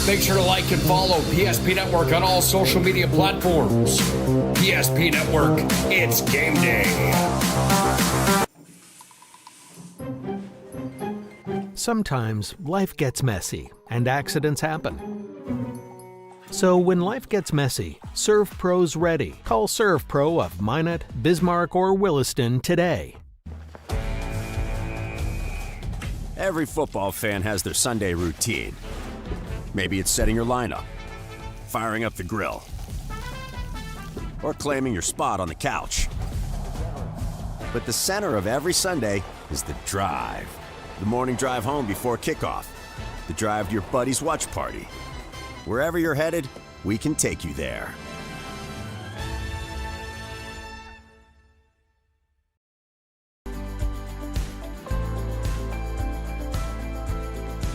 Make sure to like and follow PSP Network on all social media platforms. PSP Network, it's game day. Sometimes life gets messy and accidents happen. So when life gets messy, ServPro's ready. Call ServPro of Minot, Bismarck, or Williston today. Every football fan has their Sunday routine. Maybe it's setting your lineup, firing up the grill, or claiming your spot on the couch. But the center of every Sunday is the drive. The morning drive home before kickoff. The drive to your buddy's watch party. Wherever you're headed, we can take you there.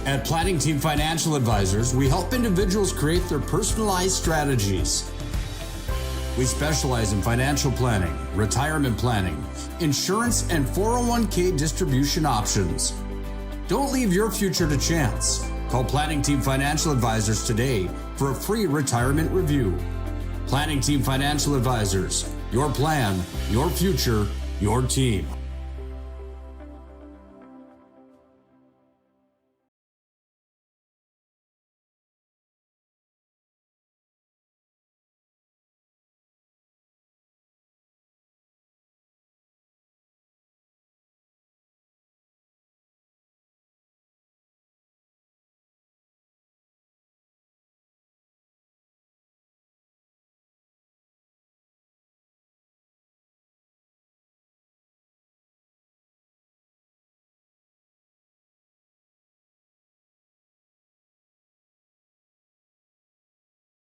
At Planning Team Financial Advisors, we help individuals create their personalized strategies. We specialize in financial planning, retirement planning, insurance, and 401k distribution options. Don't leave your future to chance. Call Planning Team Financial Advisors today for a free retirement review. Planning Team Financial Advisors, your plan, your future, your team.